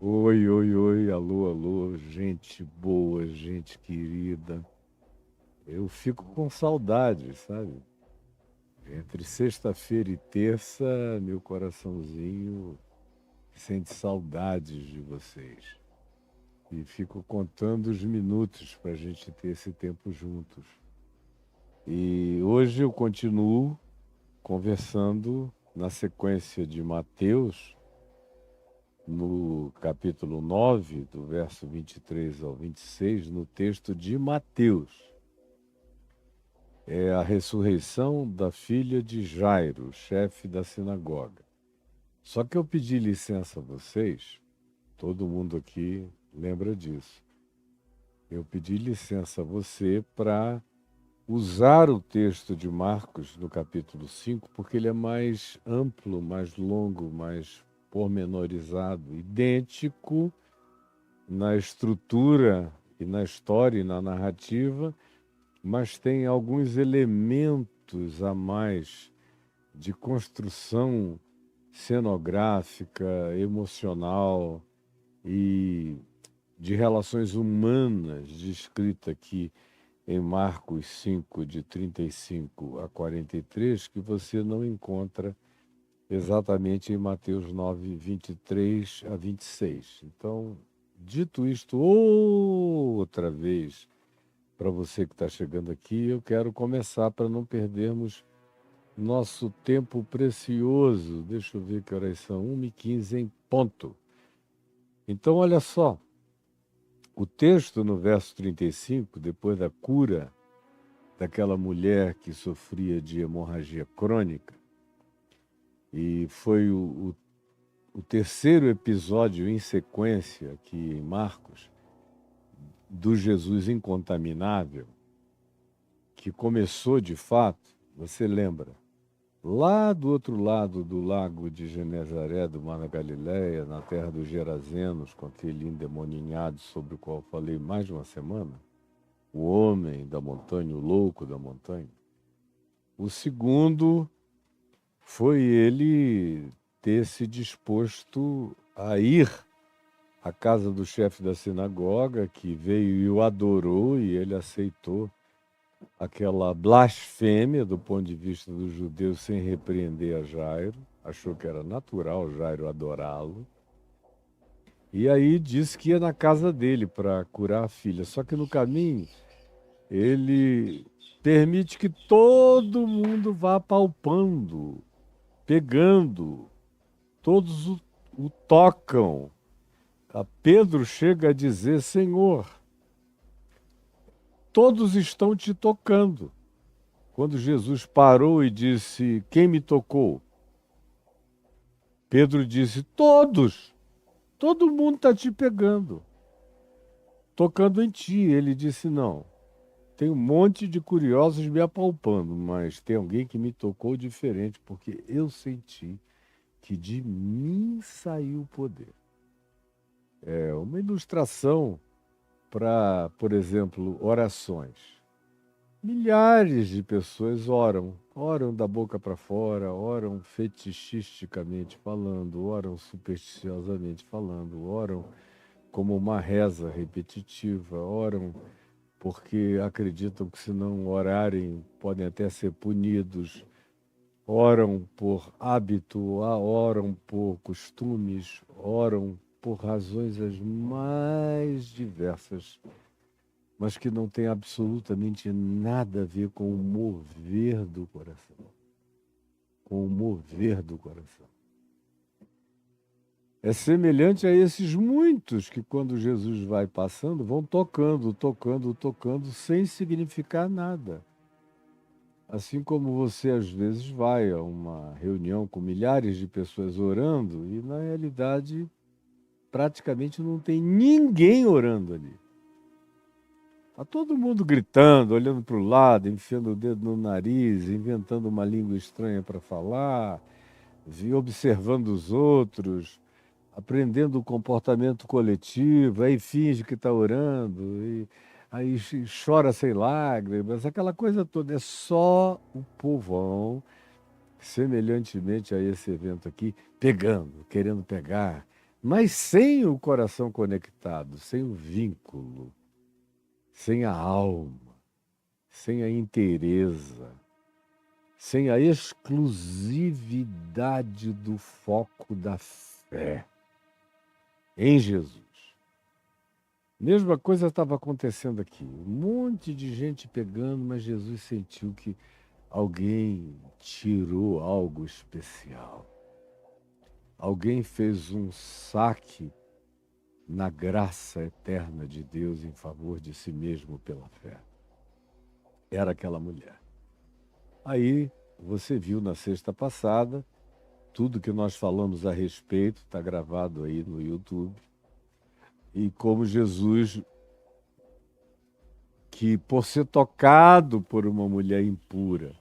Oi, oi, oi, alô, alô, gente boa, gente querida. Eu fico com saudade, sabe? Entre sexta-feira e terça, meu coraçãozinho sente saudades de vocês. E fico contando os minutos para a gente ter esse tempo juntos. E hoje eu continuo conversando na sequência de Mateus, no capítulo 9 do verso 23 ao 26, no texto de Mateus. É a ressurreição da filha de Jairo, chefe da sinagoga. Só que eu pedi licença a vocês, todo mundo aqui lembra disso. Eu pedi licença a você para usar o texto de Marcos no capítulo 5, porque ele é mais amplo, mais longo, mais pormenorizado, idêntico na estrutura e na história e na narrativa, mas tem alguns elementos a mais de construção cenográfica, emocional e de relações humanas descrita aqui em Marcos 5, de 35 a 43, que você não encontra exatamente em Mateus 9, 23 a 26. Então, dito isto outra vez, para você que está chegando aqui, eu quero começar para não perdermos nosso tempo precioso. Deixa eu ver que horas são, 1h15 em ponto. Então, olha só, o texto no verso 35, depois da cura daquela mulher que sofria de hemorragia crônica, e foi o terceiro episódio em sequência aqui em Marcos, do Jesus incontaminável, que começou de fato, você lembra, lá do outro lado do lago de Genezaré, do Mar da Galileia, na terra dos Gerazenos, com aquele endemoninhado sobre o qual falei mais de uma semana, o homem da montanha, o louco da montanha. O segundo foi ele ter se disposto a ir à casa do chefe da sinagoga, que veio e o adorou, e ele aceitou aquela blasfêmia do ponto de vista dos judeus sem repreender a Jairo, achou que era natural Jairo adorá-lo, e aí disse que ia na casa dele para curar a filha. Só que no caminho ele permite que todo mundo vá palpando, pegando, todos o tocam. A Pedro chega a dizer: Senhor, todos estão te tocando. Quando Jesus parou e disse: Quem me tocou? Pedro disse: Todos. Todo mundo está te pegando, tocando em ti. Ele disse: Não. Tem um monte de curiosos me apalpando, mas tem alguém que me tocou diferente, porque eu senti que de mim saiu o poder. É uma ilustração para, por exemplo, orações. Milhares de pessoas oram da boca para fora, oram fetichisticamente falando, oram supersticiosamente falando, oram como uma reza repetitiva, oram porque acreditam que se não orarem podem até ser punidos, oram por hábito, oram por costumes, oram por razões as mais diversas, mas que não tem absolutamente nada a ver com o mover do coração. Com o mover do coração. É semelhante a esses muitos que, quando Jesus vai passando, vão tocando, tocando, tocando, sem significar nada. Assim como você, às vezes, vai a uma reunião com milhares de pessoas orando e, na realidade, praticamente não tem ninguém orando ali. Está todo mundo gritando, olhando para o lado, enfiando o dedo no nariz, inventando uma língua estranha para falar, observando os outros, aprendendo o comportamento coletivo, aí finge que está orando, e aí chora sem lágrimas, aquela coisa toda. É só o povão, semelhantemente a esse evento aqui, pegando, querendo pegar, Mas sem o coração conectado, sem o vínculo, sem a alma, sem a inteireza, sem a exclusividade do foco da fé em Jesus. Mesma coisa estava acontecendo aqui. Um monte de gente pegando, mas Jesus sentiu que alguém tirou algo especial. Alguém fez um saque na graça eterna de Deus em favor de si mesmo pela fé. Era aquela mulher. Aí você viu na sexta passada, tudo que nós falamos a respeito, está gravado aí no YouTube, e como Jesus, que por ser tocado por uma mulher impura,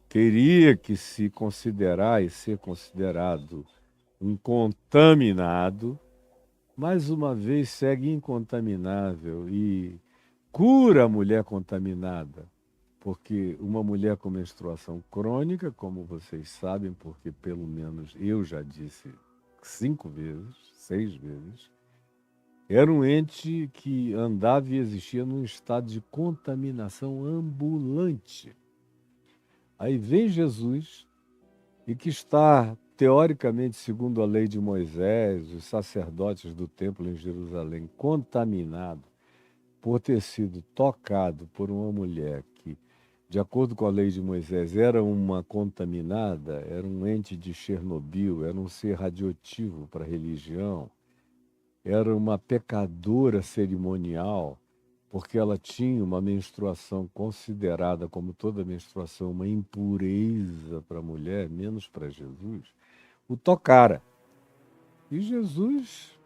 teria que se considerar e ser considerado um contaminado, mais uma vez segue incontaminável e cura a mulher contaminada. Porque uma mulher com menstruação crônica, como vocês sabem, porque pelo menos eu já disse 5 vezes, 6 vezes, era um ente que andava e existia num estado de contaminação ambulante. Aí vem Jesus, e que está, teoricamente, segundo a lei de Moisés, os sacerdotes do templo em Jerusalém, contaminado por ter sido tocado por uma mulher que, de acordo com a lei de Moisés, era uma contaminada, era um ente de Chernobyl, era um ser radioativo para a religião, era uma pecadora cerimonial, porque ela tinha uma menstruação considerada, como toda menstruação, uma impureza para a mulher, menos para Jesus, o tocara. E Jesus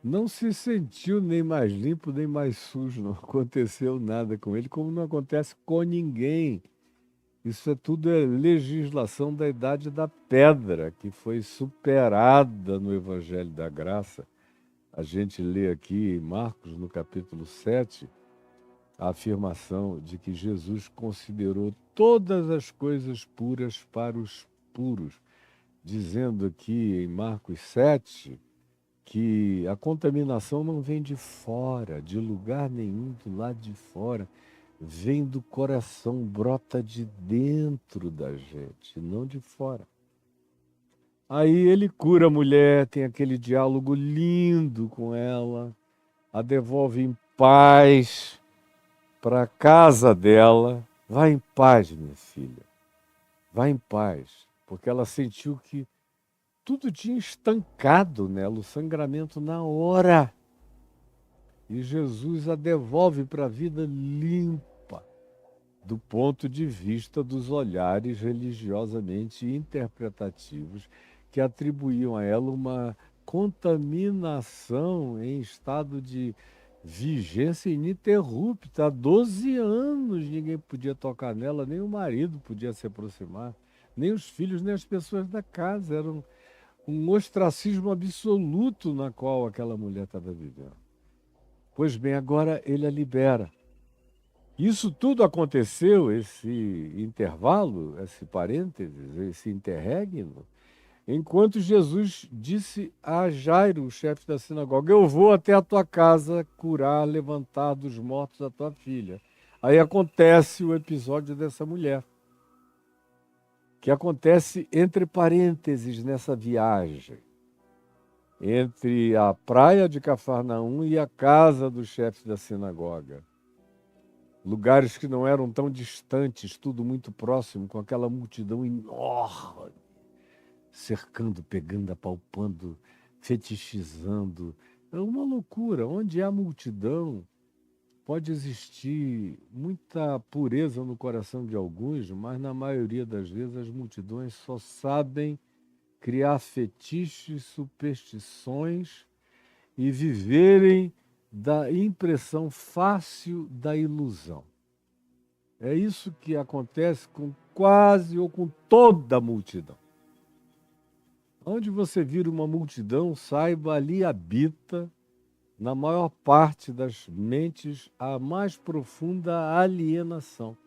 não se sentiu nem mais limpo, nem mais sujo, não aconteceu nada com ele, como não acontece com ninguém. Isso tudo é legislação da Idade da Pedra, que foi superada no Evangelho da Graça. A gente lê aqui em Marcos, no capítulo 7, a afirmação de que Jesus considerou todas as coisas puras para os puros, dizendo aqui em Marcos 7 que a contaminação não vem de fora, de lugar nenhum, do lado de fora, vem do coração, brota de dentro da gente, não de fora. Aí ele cura a mulher, tem aquele diálogo lindo com ela, a devolve em paz para a casa dela. Vai em paz, minha filha, vai em paz, porque ela sentiu que tudo tinha estancado nela, o sangramento na hora. E Jesus a devolve para a vida limpa, do ponto de vista dos olhares religiosamente interpretativos que atribuíam a ela uma contaminação em estado de vigência ininterrupta. Há 12 anos ninguém podia tocar nela, nem o marido podia se aproximar, nem os filhos, nem as pessoas da casa. Era um ostracismo absoluto na qual aquela mulher estava vivendo. Pois bem, agora ele a libera. Isso tudo aconteceu, esse intervalo, esse parênteses, esse interregno, enquanto Jesus disse a Jairo, o chefe da sinagoga: eu vou até a tua casa curar, levantar dos mortos a tua filha. Aí acontece o episódio dessa mulher, que acontece entre parênteses nessa viagem, entre a praia de Cafarnaum e a casa do chefe da sinagoga. Lugares que não eram tão distantes, tudo muito próximo, com aquela multidão enorme, cercando, pegando, apalpando, fetichizando. É uma loucura. Onde há multidão, pode existir muita pureza no coração de alguns, mas na maioria das vezes as multidões só sabem criar fetiches, superstições e viverem da impressão fácil da ilusão. É isso que acontece com quase ou com toda a multidão. Onde você vira uma multidão, saiba, ali habita, na maior parte das mentes, a mais profunda alienação.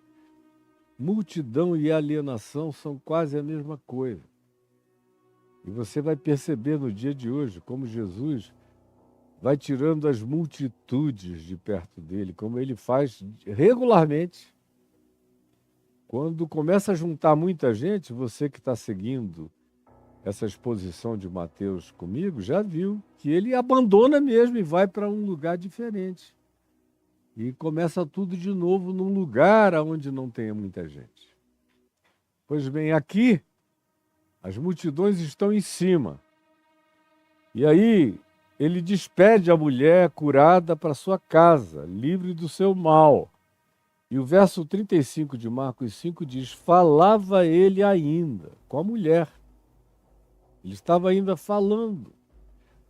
Multidão e alienação são quase a mesma coisa. E você vai perceber no dia de hoje como Jesus vai tirando as multitudes de perto dele, como ele faz regularmente. Quando começa a juntar muita gente, você que está seguindo essa exposição de Mateus comigo, já viu que ele abandona mesmo e vai para um lugar diferente. E começa tudo de novo num lugar onde não tenha muita gente. Pois bem, aqui as multidões estão em cima. E aí ele despede a mulher curada para sua casa, livre do seu mal. E o verso 35 de Marcos 5 diz: falava ele ainda com a mulher. Ele estava ainda falando,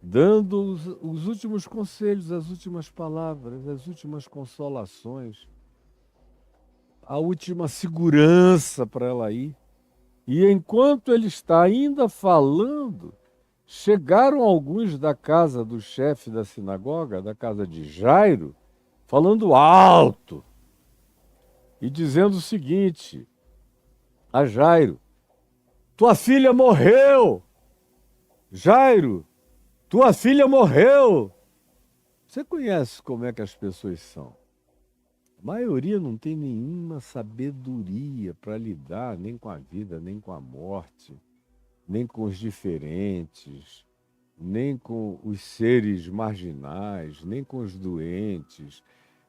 dando os últimos conselhos, as últimas palavras, as últimas consolações, a última segurança para ela ir. E enquanto ele está ainda falando, chegaram alguns da casa do chefe da sinagoga, da casa de Jairo, falando alto e dizendo o seguinte a Jairo: tua filha morreu! Jairo, tua filha morreu! Você conhece como é que as pessoas são? A maioria não tem nenhuma sabedoria para lidar nem com a vida, nem com a morte, nem com os diferentes, nem com os seres marginais, nem com os doentes,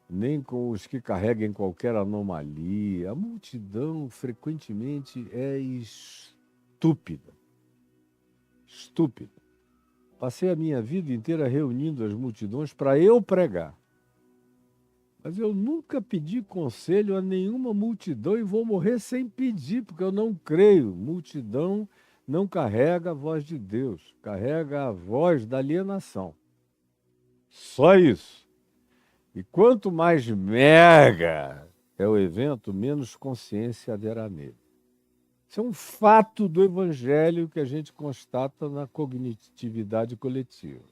nem com os que carregam qualquer anomalia. A multidão frequentemente é estúpida. Estúpida. Passei a minha vida inteira reunindo as multidões para eu pregar. Mas eu nunca pedi conselho a nenhuma multidão e vou morrer sem pedir, porque eu não creio. Multidão não carrega a voz de Deus, carrega a voz da alienação. Só isso. E quanto mais mega é o evento, menos consciência haverá nele. Isso é um fato do evangelho que a gente constata na cognitividade coletiva.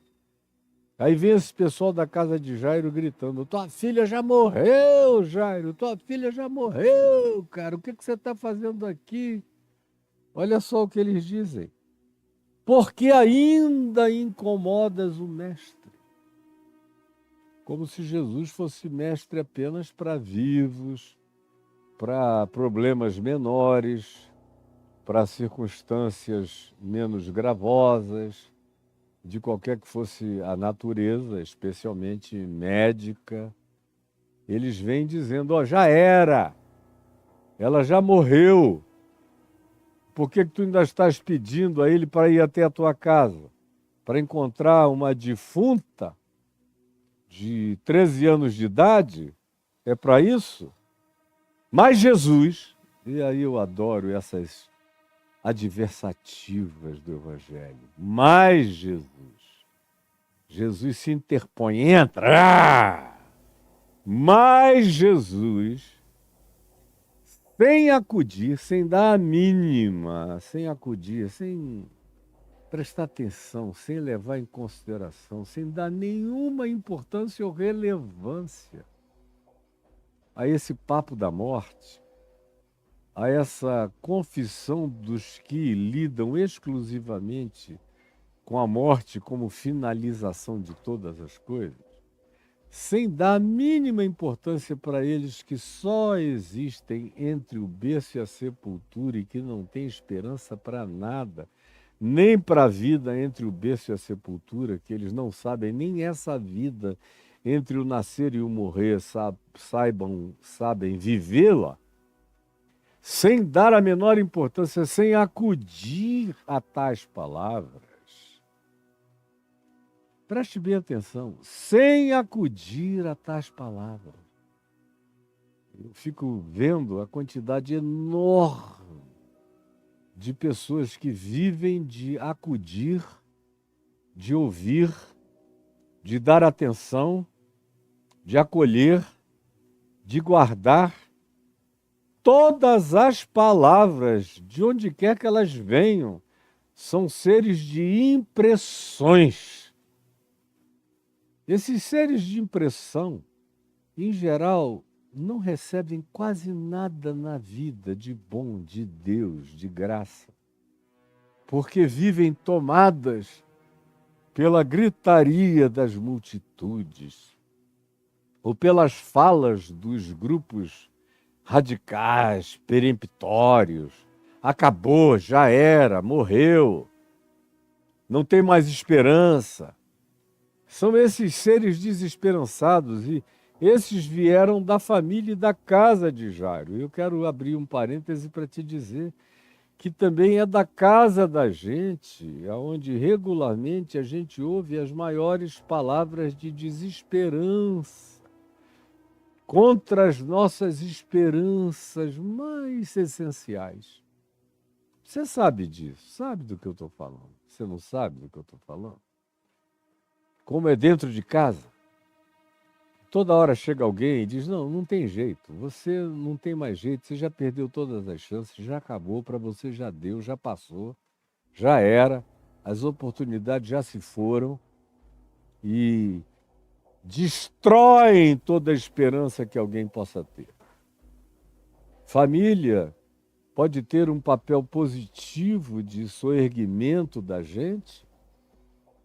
Aí vem esse pessoal da casa de Jairo gritando: tua filha já morreu, Jairo, tua filha já morreu, cara, o que você está fazendo aqui? Olha só o que eles dizem: porque ainda incomodas o mestre. Como se Jesus fosse mestre apenas para vivos, para problemas menores, para circunstâncias menos gravosas, de qualquer que fosse a natureza, especialmente médica. Eles vêm dizendo: ó, já era, ela já morreu. Por que tu ainda estás pedindo a ele para ir até a tua casa? Para encontrar uma defunta de 13 anos de idade? É para isso? Mas Jesus, e aí eu adoro essas adversativas do Evangelho, mas Jesus se interpõe, entra, mas Jesus, sem acudir, sem dar a mínima, sem acudir, sem prestar atenção, sem levar em consideração, sem dar nenhuma importância ou relevância a esse papo da morte, a essa confissão dos que lidam exclusivamente com a morte como finalização de todas as coisas, sem dar a mínima importância para eles que só existem entre o berço e a sepultura e que não tem esperança para nada, nem para a vida entre o berço e a sepultura, que eles não sabem nem essa vida entre o nascer e o morrer, sabem vivê-la, sem dar a menor importância, sem acudir a tais palavras. Preste bem atenção, sem acudir a tais palavras. Eu fico vendo a quantidade enorme de pessoas que vivem de acudir, de ouvir, de dar atenção, de acolher, de guardar todas as palavras, de onde quer que elas venham, são seres de impressões. Esses seres de impressão, em geral, não recebem quase nada na vida de bom, de Deus, de graça. porque vivem tomadas pela gritaria das multitudes, ou pelas falas dos grupos radicais, peremptórios. Acabou, já era, morreu, não tem mais esperança. São esses seres desesperançados e esses vieram da família e da casa de Jairo. Eu quero abrir um parêntese para te dizer que também é da casa da gente, onde regularmente a gente ouve as maiores palavras de desesperança contra as nossas esperanças mais essenciais. Você sabe disso, sabe do que eu estou falando. Você não sabe do que eu estou falando? Como é dentro de casa. Toda hora chega alguém e diz, não tem jeito, você não tem mais jeito, você já perdeu todas as chances, já acabou, para você já deu, já passou, já era, as oportunidades já se foram e destroem toda a esperança que alguém possa ter. Família pode ter um papel positivo de soerguimento da gente,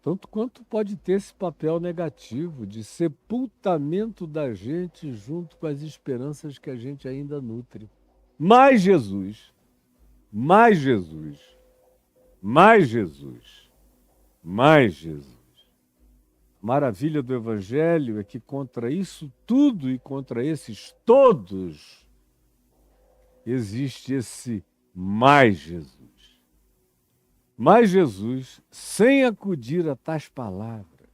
tanto quanto pode ter esse papel negativo de sepultamento da gente junto com as esperanças que a gente ainda nutre. Mais Jesus, mais Jesus, mais Jesus, mais Jesus. Maravilha do Evangelho é que contra isso tudo e contra esses todos existe esse mais Jesus. Mas Jesus, sem acudir a tais palavras,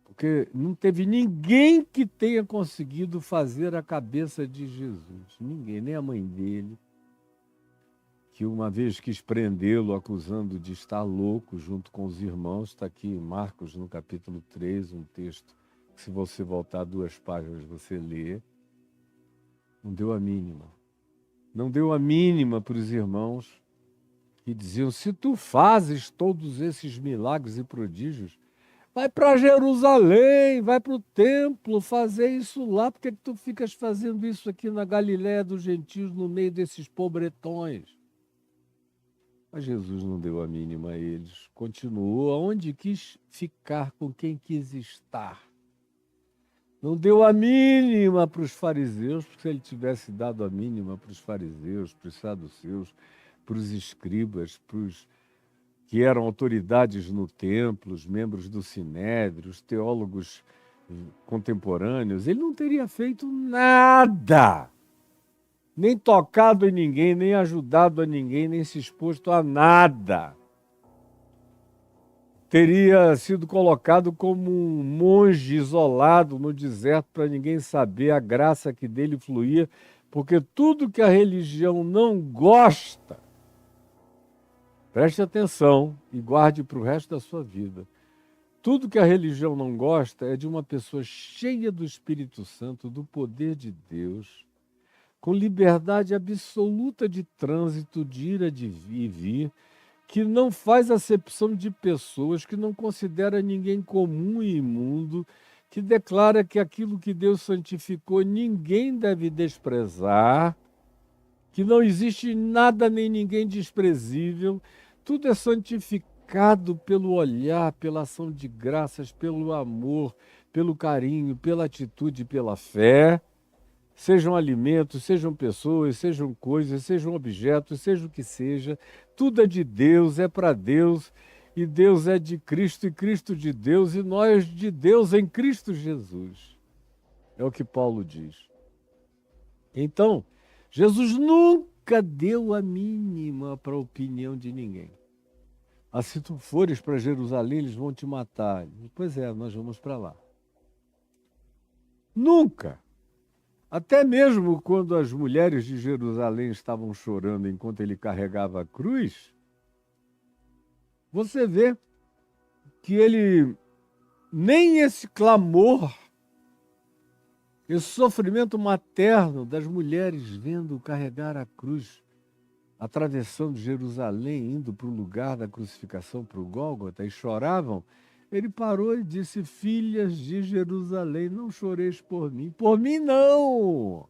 porque não teve ninguém que tenha conseguido fazer a cabeça de Jesus, ninguém, nem a mãe dele, que uma vez quis prendê-lo, acusando de estar louco junto com os irmãos, está aqui em Marcos, no capítulo 3, um texto que se você voltar 2 páginas você lê, não deu a mínima. Não deu a mínima para os irmãos, e diziam, se tu fazes todos esses milagres e prodígios, vai para Jerusalém, vai para o templo fazer isso lá, por que tu ficas fazendo isso aqui na Galiléia dos gentios, no meio desses pobretões? Mas Jesus não deu a mínima a eles, continuou aonde quis ficar, com quem quis estar. Não deu a mínima para os fariseus, porque se ele tivesse dado a mínima para os fariseus, para os saduceus, para os escribas, para os que eram autoridades no templo, os membros do Sinédrio, os teólogos contemporâneos, ele não teria feito nada, nem tocado em ninguém, nem ajudado a ninguém, nem se exposto a nada. Teria sido colocado como um monge isolado no deserto para ninguém saber a graça que dele fluía, porque tudo que a religião não gosta, preste atenção e guarde para o resto da sua vida. Tudo que a religião não gosta é de uma pessoa cheia do Espírito Santo, do poder de Deus, com liberdade absoluta de trânsito, de ir e vir, que não faz acepção de pessoas, que não considera ninguém comum e imundo, que declara que aquilo que Deus santificou ninguém deve desprezar, que não existe nada nem ninguém desprezível, tudo é santificado pelo olhar, pela ação de graças, pelo amor, pelo carinho, pela atitude, pela fé. Sejam alimentos, sejam pessoas, sejam coisas, sejam objetos, seja o que seja, tudo é de Deus, é para Deus, e Deus é de Cristo, e Cristo de Deus, e nós de Deus em Cristo Jesus. É o que Paulo diz. Então, Jesus nunca deu a mínima para a opinião de ninguém. Ah, se tu fores para Jerusalém, eles vão te matar. Pois é, nós vamos para lá. Nunca. Até mesmo quando as mulheres de Jerusalém estavam chorando enquanto ele carregava a cruz, você vê que ele, nem esse clamor, esse sofrimento materno das mulheres vendo carregar a cruz, atravessando Jerusalém, indo para o lugar da crucificação, para o Gólgota, e choravam, ele parou e disse, filhas de Jerusalém, não choreis por mim não!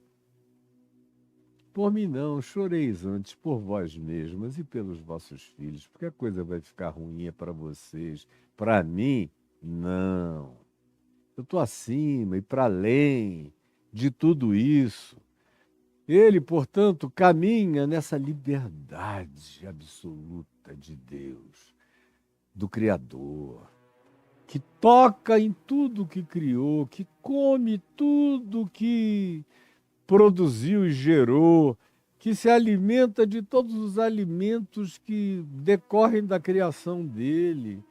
Por mim não, choreis antes por vós mesmas e pelos vossos filhos, porque a coisa vai ficar ruim para vocês. Para mim, não. Eu estou acima e para além de tudo isso. Ele, portanto, caminha nessa liberdade absoluta de Deus, do Criador, que toca em tudo que criou, que come tudo que produziu e gerou, que se alimenta de todos os alimentos que decorrem da criação dele,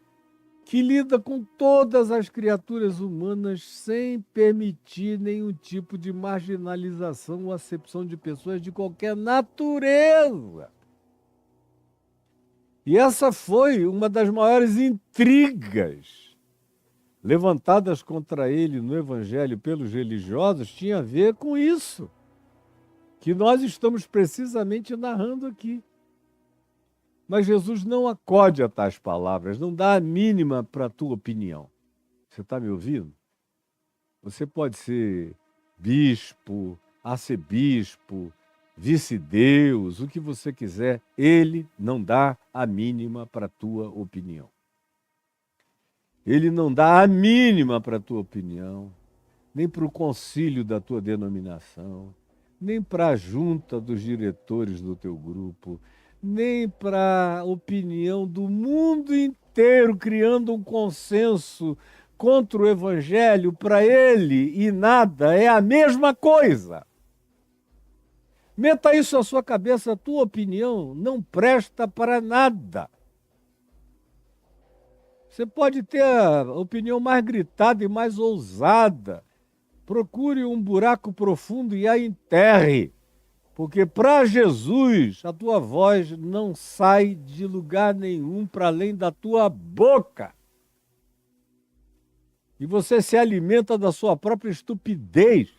que lida com todas as criaturas humanas sem permitir nenhum tipo de marginalização ou acepção de pessoas de qualquer natureza. E essa foi uma das maiores intrigas levantadas contra ele no Evangelho pelos religiosos, tinha a ver com isso, que nós estamos precisamente narrando aqui. Mas Jesus não acode a tais palavras, não dá a mínima para a tua opinião. Você está me ouvindo? Você pode ser bispo, arcebispo, vice-deus, o que você quiser, ele não dá a mínima para a tua opinião. Ele não dá a mínima para a tua opinião, nem para o concílio da tua denominação, nem para a junta dos diretores do teu grupo, nem para a opinião do mundo inteiro, criando um consenso contra o Evangelho. Para ele e nada é a mesma coisa. Meta isso na sua cabeça, a tua opinião não presta para nada. Você pode ter a opinião mais gritada e mais ousada. Procure um buraco profundo e a enterre. Porque para Jesus, a tua voz não sai de lugar nenhum para além da tua boca. E você se alimenta da sua própria estupidez.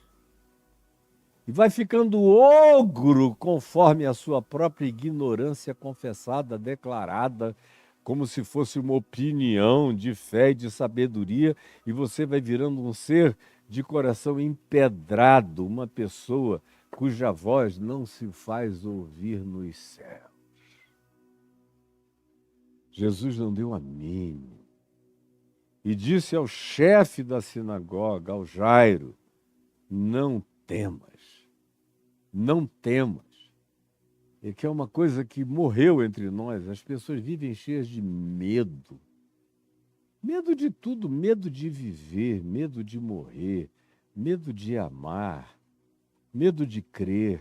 E vai ficando ogro conforme a sua própria ignorância confessada, declarada, como se fosse uma opinião de fé e de sabedoria, e você vai virando um ser de coração empedrado, uma pessoa cuja voz não se faz ouvir nos céus. Jesus não deu a mínima. E disse ao chefe da sinagoga, ao Jairo, não temas, não temas. É que é uma coisa que morreu entre nós. As pessoas vivem cheias de medo. Medo de tudo, medo de viver, medo de morrer, medo de amar, medo de crer,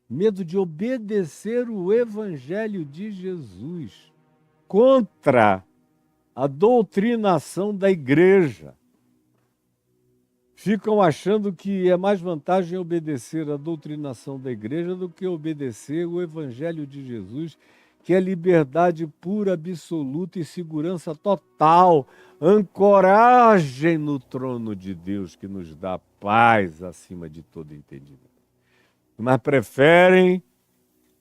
medo de obedecer o Evangelho de Jesus contra a doutrinação da igreja. Ficam achando que é mais vantagem obedecer a doutrinação da igreja do que obedecer o Evangelho de Jesus, que é liberdade pura, absoluta e segurança total, ancoragem no trono de Deus que nos dá paz acima de todo entendimento. Mas preferem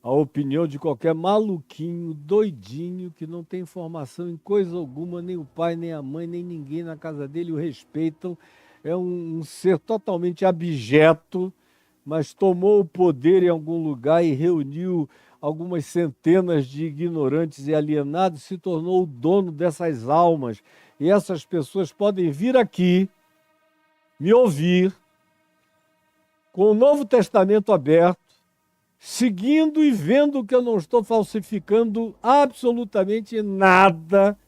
a opinião de qualquer maluquinho, doidinho, que não tem informação em coisa alguma, nem o pai, nem a mãe, nem ninguém na casa dele o respeitam. É um ser totalmente abjeto, mas tomou o poder em algum lugar e reuniu algumas centenas de ignorantes e alienados, se tornou o dono dessas almas. E essas pessoas podem vir aqui, me ouvir, com o Novo Testamento aberto, seguindo e vendo que eu não estou falsificando absolutamente nada,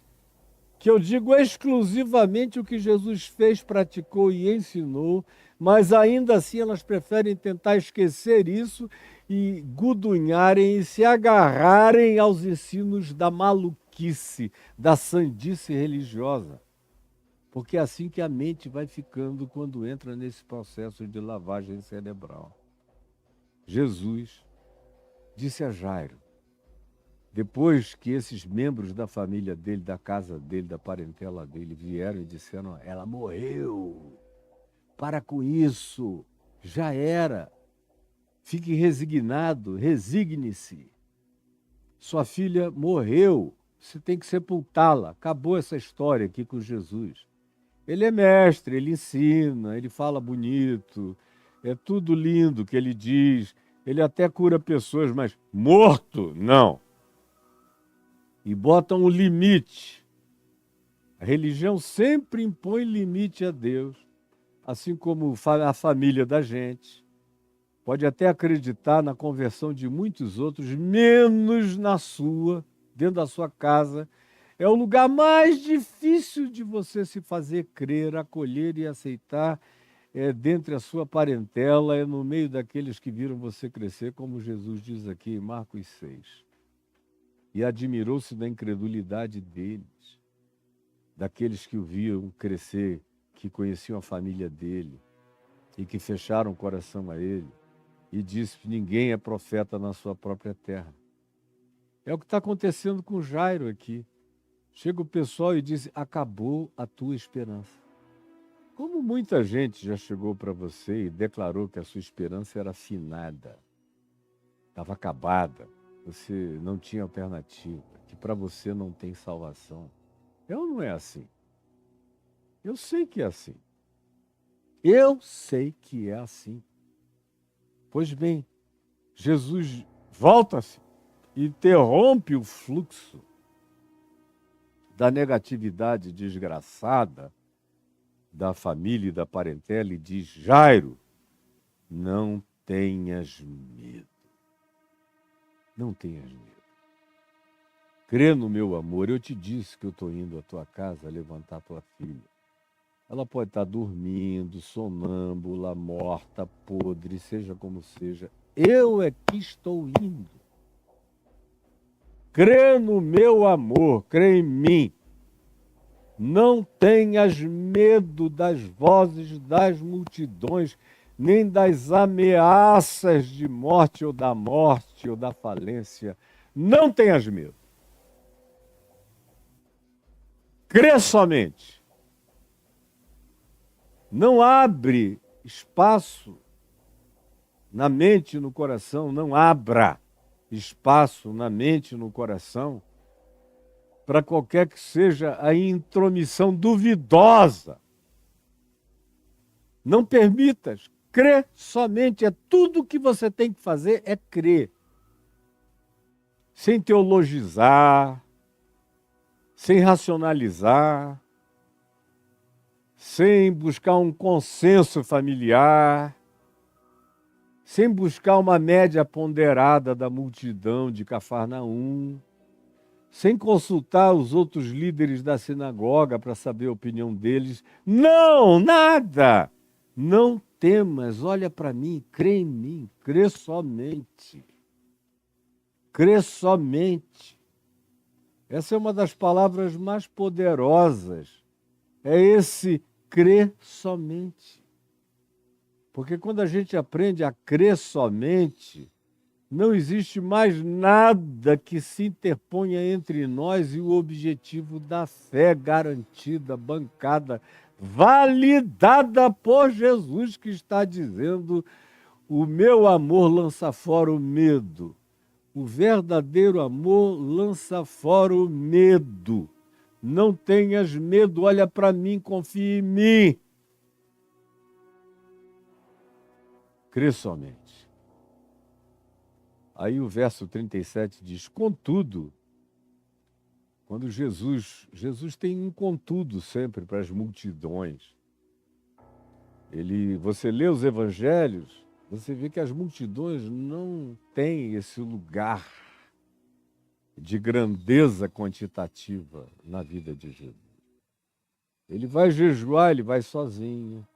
que eu digo exclusivamente o que Jesus fez, praticou e ensinou, mas ainda assim elas preferem tentar esquecer isso e gudunharem e se agarrarem aos ensinos da maluquice, da sandice religiosa. Porque é assim que a mente vai ficando quando entra nesse processo de lavagem cerebral. Jesus disse a Jairo, depois que esses membros da família dele, da casa dele, da parentela dele, vieram e disseram, ela morreu, para com isso, já era, fique resignado, resigne-se, sua filha morreu, você tem que sepultá-la, acabou essa história aqui com Jesus. Ele é mestre, ele ensina, ele fala bonito, é tudo lindo que ele diz, Ele até cura pessoas, mas morto, não. E botam um limite. A religião sempre impõe limite a Deus, assim como a família da gente. Pode até acreditar na conversão de muitos outros, menos na sua, dentro da sua casa. É o lugar mais difícil de você se fazer crer, acolher e aceitar. É dentre a sua parentela, é no meio daqueles que viram você crescer, como Jesus diz aqui em Marcos 6. E admirou-se da incredulidade deles, daqueles que o viam crescer, que conheciam a família dele e que fecharam o coração a ele. E disse que ninguém é profeta na sua própria terra. É o que está acontecendo com Jairo aqui. Chega o pessoal e diz, acabou a tua esperança. Como muita gente já chegou para você e declarou que a sua esperança era finada, estava acabada, você não tinha alternativa, que para você não tem salvação. Eu não é assim. Eu sei que é assim. Eu sei que é assim. Pois bem, Jesus volta-se, interrompe o fluxo da negatividade desgraçada da família e da parentela e diz, Jairo, não tenhas medo. Não tenhas medo. Crê no meu amor. Eu te disse que eu estou indo à tua casa levantar tua filha. Ela pode estar dormindo, sonâmbula, morta, podre, seja como seja. Eu é que estou indo. Crê no meu amor, crê em mim. Não tenhas medo das vozes das multidões, nem das ameaças de morte ou da falência. Não tenhas medo. Crê somente. Não abre espaço na mente e no coração, não abra espaço na mente e no coração para qualquer que seja a intromissão duvidosa. Não permitas. Crê somente. É tudo que você tem que fazer é crer. Sem teologizar, sem racionalizar, sem buscar um consenso familiar, sem buscar uma média ponderada da multidão de Cafarnaum, sem consultar os outros líderes da sinagoga para saber a opinião deles. Não, nada! Não temas, olha para mim, crê em mim, crê somente. Crê somente. Essa é uma das palavras mais poderosas. É esse crer somente. Porque quando a gente aprende a crer somente, não existe mais nada que se interponha entre nós e o objetivo da fé garantida, bancada, validada por Jesus, que está dizendo: o meu amor lança fora o medo. O verdadeiro amor lança fora o medo. Não tenhas medo, olha para mim, confia em mim. Crê somente. Aí o verso 37 diz, contudo, quando Jesus tem um contudo sempre para as multidões. Você lê os evangelhos, você vê que as multidões não têm esse lugar de grandeza quantitativa na vida de Jesus. Ele vai jejuar, ele vai sozinho.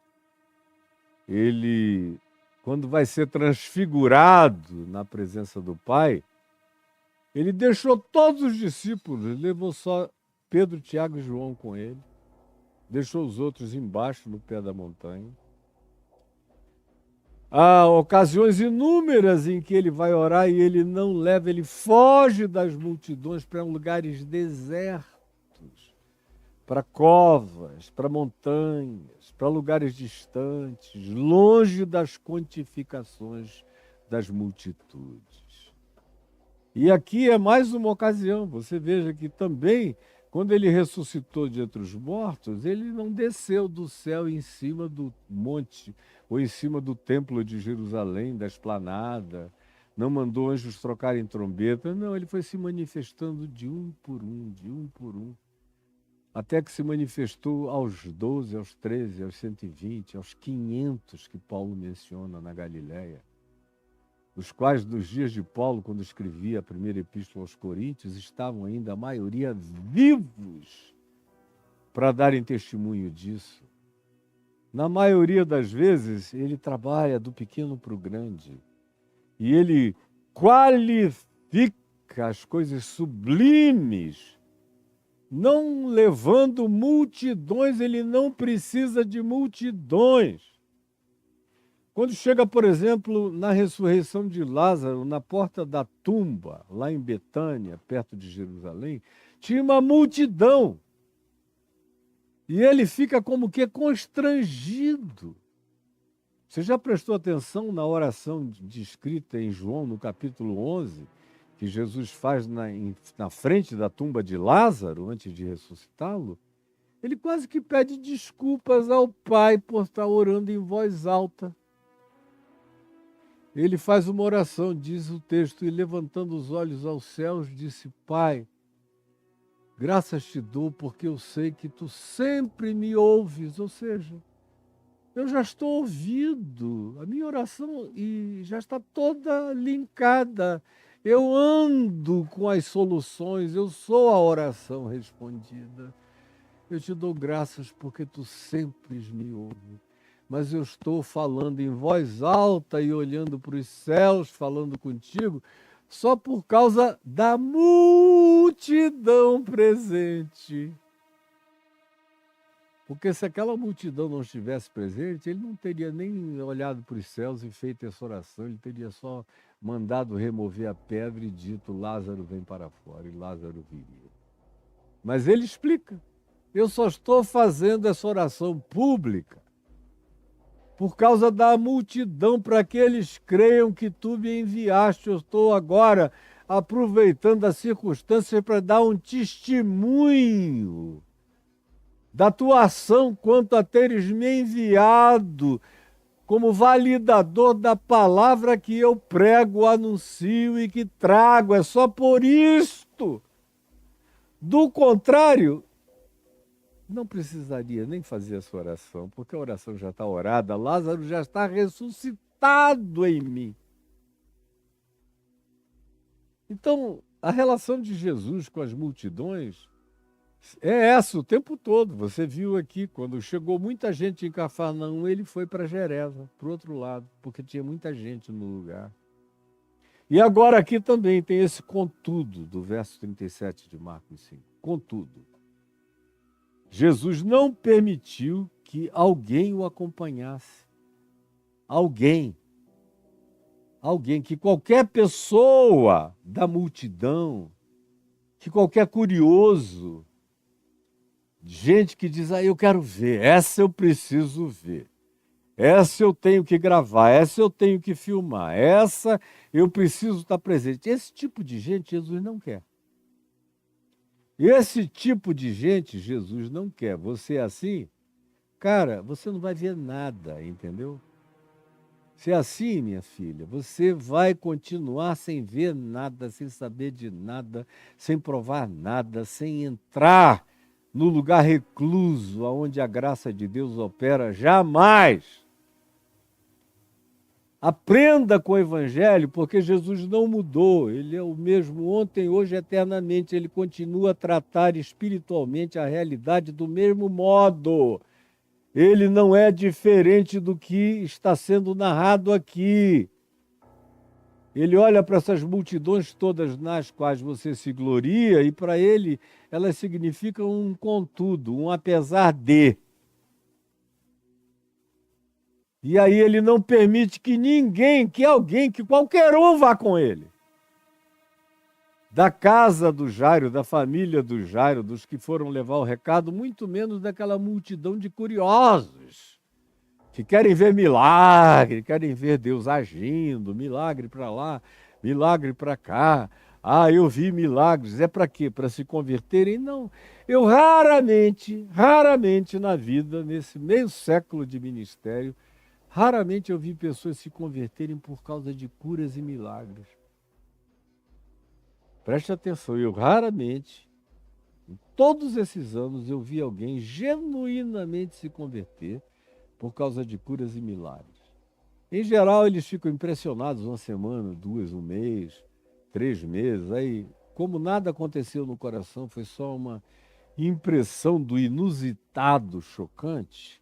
Ele, quando vai ser transfigurado na presença do Pai, ele deixou todos os discípulos, levou só Pedro, Tiago e João com ele, deixou os outros embaixo no pé da montanha. Há ocasiões inúmeras em que ele vai orar e ele não leva, ele foge das multidões para lugares desertos, para covas, para montanhas, para lugares distantes, longe das quantificações das multitudes. E aqui é mais uma ocasião, você veja que também, quando ele ressuscitou de entre os mortos, ele não desceu do céu em cima do monte, ou em cima do templo de Jerusalém, da esplanada. não mandou anjos trocarem trombeta, não, ele foi se manifestando de um por um, até que se manifestou aos 12, aos 13, aos 120, aos 500 que Paulo menciona na Galileia, os quais, nos dias de Paulo, quando escrevia a primeira epístola aos Coríntios, estavam ainda a maioria vivos para darem testemunho disso. Na maioria das vezes, ele trabalha do pequeno para o grande. E ele qualifica as coisas sublimes, não levando multidões, ele não precisa de multidões. Quando chega, por exemplo, na ressurreição de Lázaro, na porta da tumba, lá em Betânia, perto de Jerusalém, tinha uma multidão. E ele fica como que constrangido. Você já prestou atenção na oração descrita em João, no capítulo 11, que Jesus faz na frente da tumba de Lázaro, antes de ressuscitá-lo? Ele quase que pede desculpas ao Pai por estar orando em voz alta. Ele faz uma oração, diz o texto, e levantando os olhos aos céus, disse: Pai, graças te dou porque eu sei que tu sempre me ouves, ou seja, eu já estou ouvido, a minha oração já está toda linkada. Eu ando com as soluções, eu sou a oração respondida. Eu te dou graças porque tu sempre me ouves. Mas eu estou falando em voz alta e olhando para os céus, falando contigo, só por causa da multidão presente. Porque se aquela multidão não estivesse presente, ele não teria nem olhado para os céus e feito essa oração, ele teria só mandado remover a pedra e dito: Lázaro vem para fora, e Lázaro viria. Mas ele explica: eu só estou fazendo essa oração pública por causa da multidão, para que eles creiam que tu me enviaste. Eu estou agora aproveitando a circunstância para dar um testemunho da tua ação quanto a teres me enviado como validador da palavra que eu prego, anuncio e que trago. É só por isto. Do contrário, não precisaria nem fazer essa oração, porque a oração já está orada, Lázaro já está ressuscitado em mim. Então, a relação de Jesus com as multidões é essa o tempo todo. Você viu aqui, quando chegou muita gente em Cafarnaum, ele foi para Gerasa, para o outro lado, porque tinha muita gente no lugar. E agora aqui também tem esse contudo, do verso 37 de Marcos 5. Contudo, Jesus não permitiu que alguém o acompanhasse. Alguém, que qualquer pessoa da multidão, que qualquer curioso, gente que diz: eu quero ver, essa eu preciso ver, essa eu tenho que gravar, essa eu tenho que filmar, essa eu preciso estar presente. Esse tipo de gente Jesus não quer. Esse tipo de gente Jesus não quer. Você é assim, cara, você não vai ver nada, entendeu? Se é assim, minha filha, você vai continuar sem ver nada, sem saber de nada, sem provar nada, sem entrar no lugar recluso, onde a graça de Deus opera, jamais. Aprenda com o Evangelho, porque Jesus não mudou. Ele é o mesmo ontem, hoje, eternamente. Ele continua a tratar espiritualmente a realidade do mesmo modo. Ele não é diferente do que está sendo narrado aqui. Ele olha para essas multidões todas nas quais você se gloria e para ele elas significam um contudo, um apesar de. E aí ele não permite que ninguém, que alguém, que qualquer um vá com ele. Da casa do Jairo, da família do Jairo, dos que foram levar o recado, muito menos daquela multidão de curiosos, que querem ver milagre, querem ver Deus agindo, milagre para lá, milagre para cá. Ah, eu vi milagres. É para quê? Para se converterem? Não. Eu raramente na vida, nesse meio século de ministério, Raramente eu vi pessoas se converterem por causa de curas e milagres. Preste atenção, eu raramente, em todos esses anos, eu vi alguém genuinamente se converter por causa de curas e milagres. Em geral, eles ficam impressionados uma semana, duas, um mês, 3 meses. Aí, como nada aconteceu no coração, foi só uma impressão do inusitado chocante,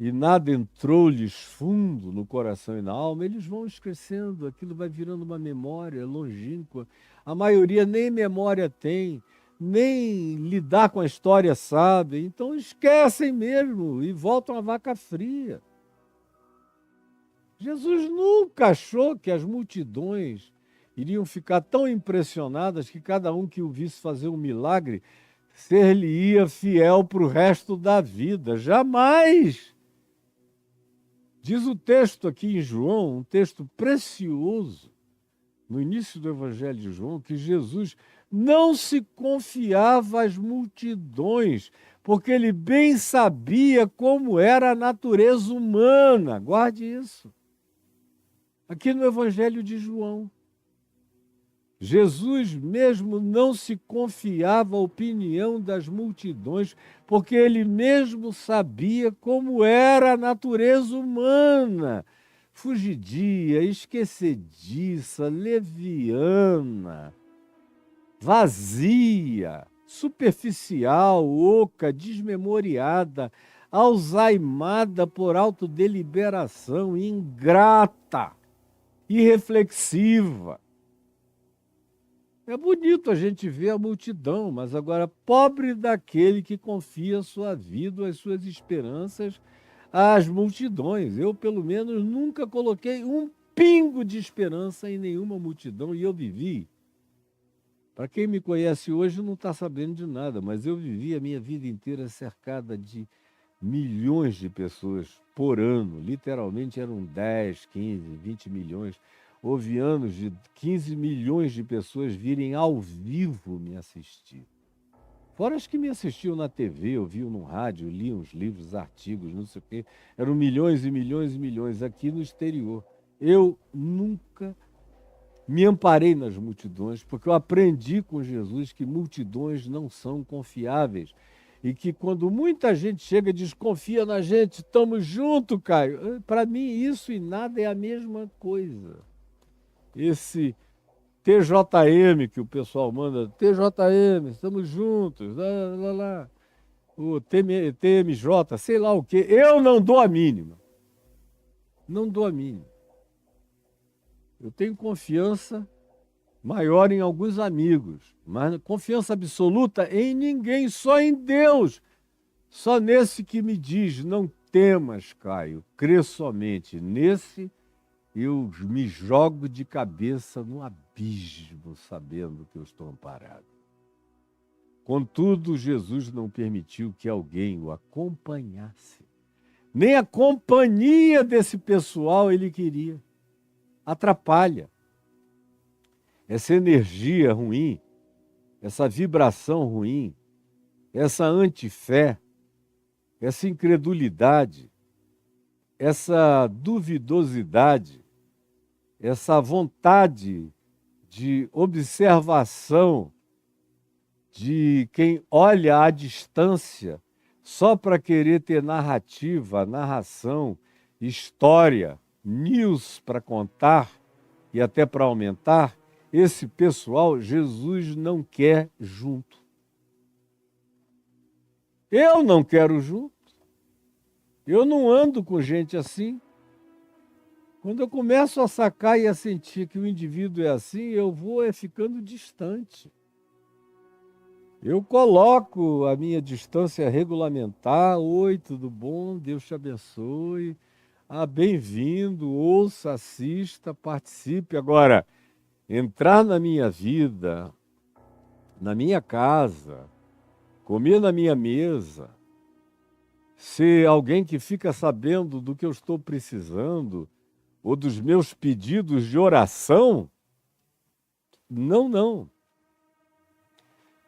e nada entrou-lhes fundo no coração e na alma, eles vão esquecendo, aquilo vai virando uma memória longínqua. A maioria nem memória tem, nem lidar com a história sabe, então esquecem mesmo e voltam à vaca fria. Jesus nunca achou que as multidões iriam ficar tão impressionadas que cada um que o visse fazer um milagre ser-lhe-ia fiel para o resto da vida. Jamais! Diz o texto aqui em João, um texto precioso, no início do Evangelho de João, que Jesus não se confiava às multidões, porque ele bem sabia como era a natureza humana. Guarde isso. Aqui no Evangelho de João, Jesus mesmo não se confiava à opinião das multidões, porque ele mesmo sabia como era a natureza humana, fugidia, esquecediça, leviana, vazia, superficial, oca, desmemoriada, alzaimada por autodeliberação, ingrata, irreflexiva. É bonito a gente ver a multidão, mas agora, pobre daquele que confia a sua vida, as suas esperanças às multidões. Eu, pelo menos, nunca coloquei um pingo de esperança em nenhuma multidão e eu vivi. Para quem me conhece hoje não está sabendo de nada, mas eu vivi a minha vida inteira cercada de milhões de pessoas por ano. Literalmente eram 10, 15, 20 milhões. Houve anos de 15 milhões de pessoas virem ao vivo me assistir. Fora as que me assistiam na TV, ouviam no rádio, liam os livros, artigos, não sei o quê. Eram milhões e milhões e milhões aqui no exterior. Eu nunca me amparei nas multidões, porque eu aprendi com Jesus que multidões não são confiáveis. E que quando muita gente chega e desconfia na gente, estamos juntos, Caio. Para mim, isso e nada é a mesma coisa. Esse TJM que o pessoal manda, TJM, estamos juntos, lá. O TMJ, sei lá o quê. Eu não dou a mínima. Não dou a mínima. Eu tenho confiança maior em alguns amigos, mas confiança absoluta em ninguém, só em Deus. Só nesse que me diz, não temas, Caio, crê somente. Nesse eu me jogo de cabeça no abismo, sabendo que eu estou amparado. Contudo, Jesus não permitiu que alguém o acompanhasse. Nem a companhia desse pessoal ele queria. Atrapalha. Essa energia ruim, essa vibração ruim, essa antifé, essa incredulidade, essa duvidosidade, essa vontade de observação de quem olha à distância só para querer ter narrativa, narração, história, news para contar e até para aumentar, esse pessoal Jesus não quer junto. Eu não quero junto. Eu não ando com gente assim. Quando eu começo a sacar e a sentir que o indivíduo é assim, eu vou ficando distante. Eu coloco a minha distância regulamentar. Oi, tudo bom? Deus te abençoe. Bem-vindo, ouça, assista, participe. Agora, entrar na minha vida, na minha casa, comer na minha mesa, ser alguém que fica sabendo do que eu estou precisando ou dos meus pedidos de oração, não.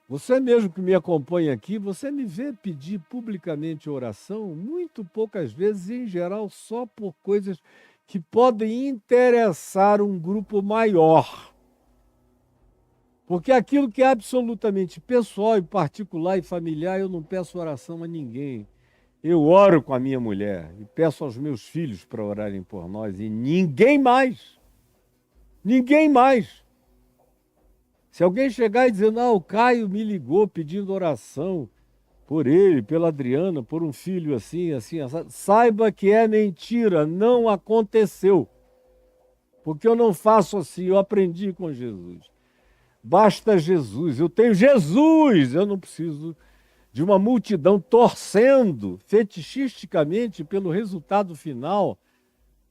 Você mesmo que me acompanha aqui, você me vê pedir publicamente oração muito poucas vezes, em geral, só por coisas que podem interessar um grupo maior. Porque aquilo que é absolutamente pessoal e particular e familiar, eu não peço oração a ninguém. Eu oro com a minha mulher e peço aos meus filhos para orarem por nós e ninguém mais. Ninguém mais. Se alguém chegar e dizer, não, o Caio me ligou pedindo oração por ele, pela Adriana, por um filho assim, assim, saiba que é mentira, não aconteceu. Porque eu não faço assim, eu aprendi com Jesus. Basta Jesus, eu tenho Jesus, eu não preciso de uma multidão torcendo fetichisticamente pelo resultado final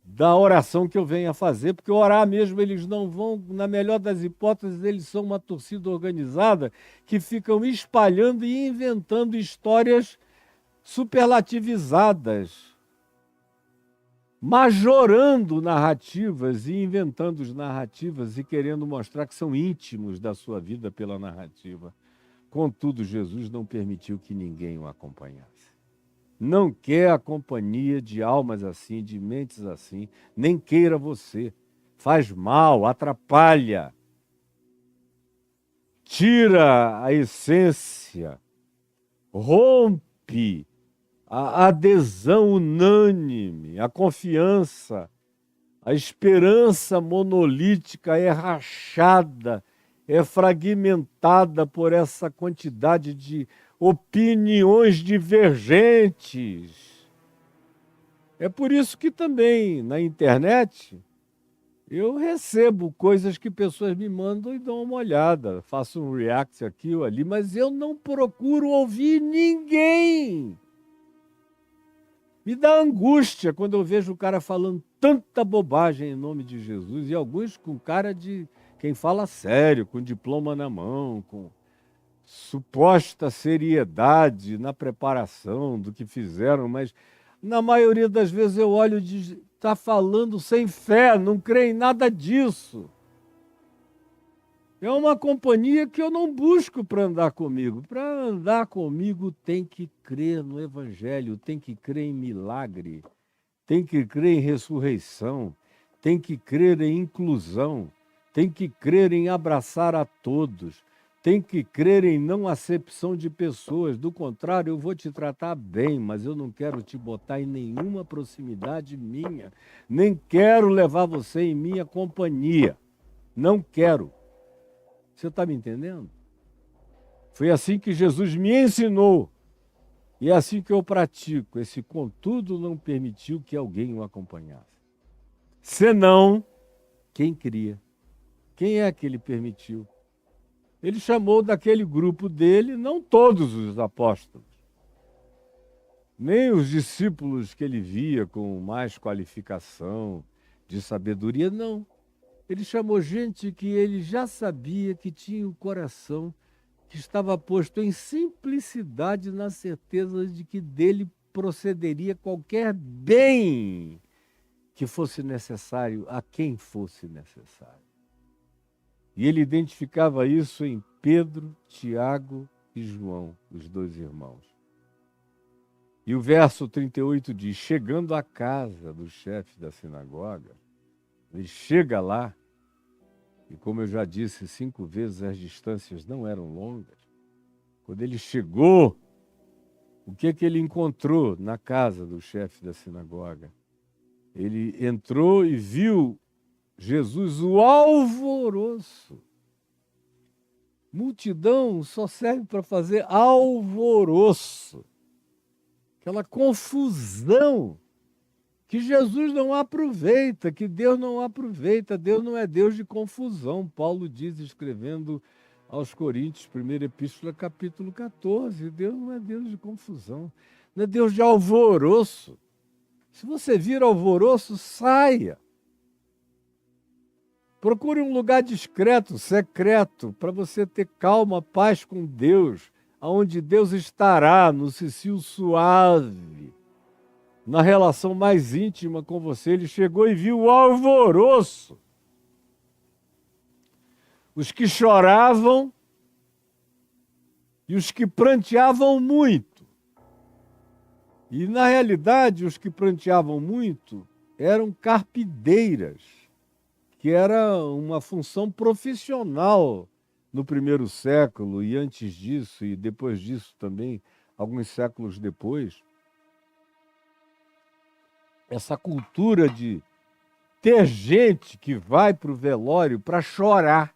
da oração que eu venho a fazer, porque orar mesmo eles não vão, na melhor das hipóteses, eles são uma torcida organizada que ficam espalhando e inventando histórias superlativizadas, majorando narrativas e inventando narrativas e querendo mostrar que são íntimos da sua vida pela narrativa. Contudo, Jesus não permitiu que ninguém o acompanhasse. Não quer a companhia de almas assim, de mentes assim, nem queira você. Faz mal, atrapalha, tira a essência, rompe a adesão unânime, a confiança, a esperança monolítica é rachada, é fragmentada por essa quantidade de opiniões divergentes. É por isso que também na internet eu recebo coisas que pessoas me mandam e dou uma olhada, faço um react aqui ou ali, mas eu não procuro ouvir ninguém. Me dá angústia quando eu vejo o cara falando tanta bobagem em nome de Jesus, e alguns com cara de quem fala sério, com diploma na mão, com suposta seriedade na preparação do que fizeram, mas na maioria das vezes eu olho e está falando sem fé, não crê em nada disso. É uma companhia que eu não busco para andar comigo. Para andar comigo tem que crer no Evangelho, tem que crer em milagre, tem que crer em ressurreição, tem que crer em inclusão, tem que crer em abraçar a todos, tem que crer em não acepção de pessoas. Do contrário, eu vou te tratar bem, mas eu não quero te botar em nenhuma proximidade minha, nem quero levar você em minha companhia. Não quero. Você está me entendendo? Foi assim que Jesus me ensinou. E é assim que eu pratico. Esse contudo não permitiu que alguém o acompanhasse. Senão, quem cria? Quem é que ele permitiu? Ele chamou daquele grupo dele, não todos os apóstolos, nem os discípulos que ele via com mais qualificação de sabedoria, não. Ele chamou gente que ele já sabia que tinha o coração que estava posto em simplicidade, na certeza de que dele procederia qualquer bem que fosse necessário a quem fosse necessário. E ele identificava isso em Pedro, Tiago e João, os dois irmãos. E o verso 38 diz, chegando à casa do chefe da sinagoga, ele chega lá, e como eu já disse 5 vezes, as distâncias não eram longas. Quando ele chegou, o que ele encontrou na casa do chefe da sinagoga? Ele entrou e viu Jesus, o alvoroço. Multidão só serve para fazer alvoroço. Aquela confusão que Jesus não aproveita, que Deus não aproveita. Deus não é Deus de confusão. Paulo diz, escrevendo aos Coríntios, 1ª Epístola, capítulo 14, Deus não é Deus de confusão, não é Deus de alvoroço. Se você vir alvoroço, saia. Procure um lugar discreto, secreto, para você ter calma, paz com Deus, aonde Deus estará, no cicio suave, na relação mais íntima com você. Ele chegou e viu o alvoroço. Os que choravam e os que pranteavam muito. E, na realidade, os que pranteavam muito eram carpideiras, que era uma função profissional no primeiro século, e antes disso, e depois disso também, alguns séculos depois. Essa cultura de ter gente que vai para o velório para chorar.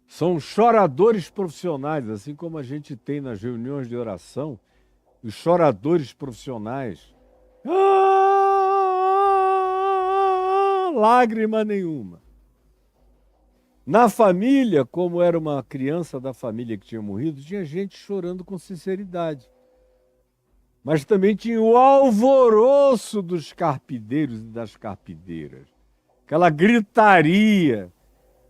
São choradores profissionais, assim como a gente tem nas reuniões de oração, os choradores profissionais. Lágrima nenhuma. Na família, como era uma criança da família que tinha morrido, tinha gente chorando com sinceridade. Mas também tinha o alvoroço dos carpideiros e das carpideiras. Aquela gritaria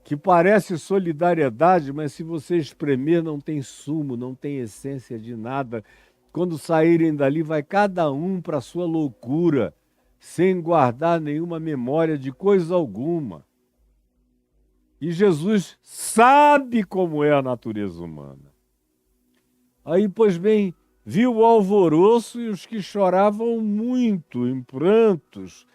que parece solidariedade, mas se você espremer não tem sumo, não tem essência de nada. Quando saírem dali, vai cada um para a sua loucura, sem guardar nenhuma memória de coisa alguma. E Jesus sabe como é a natureza humana. Aí, pois bem, viu o alvoroço e os que choravam muito, em prantos,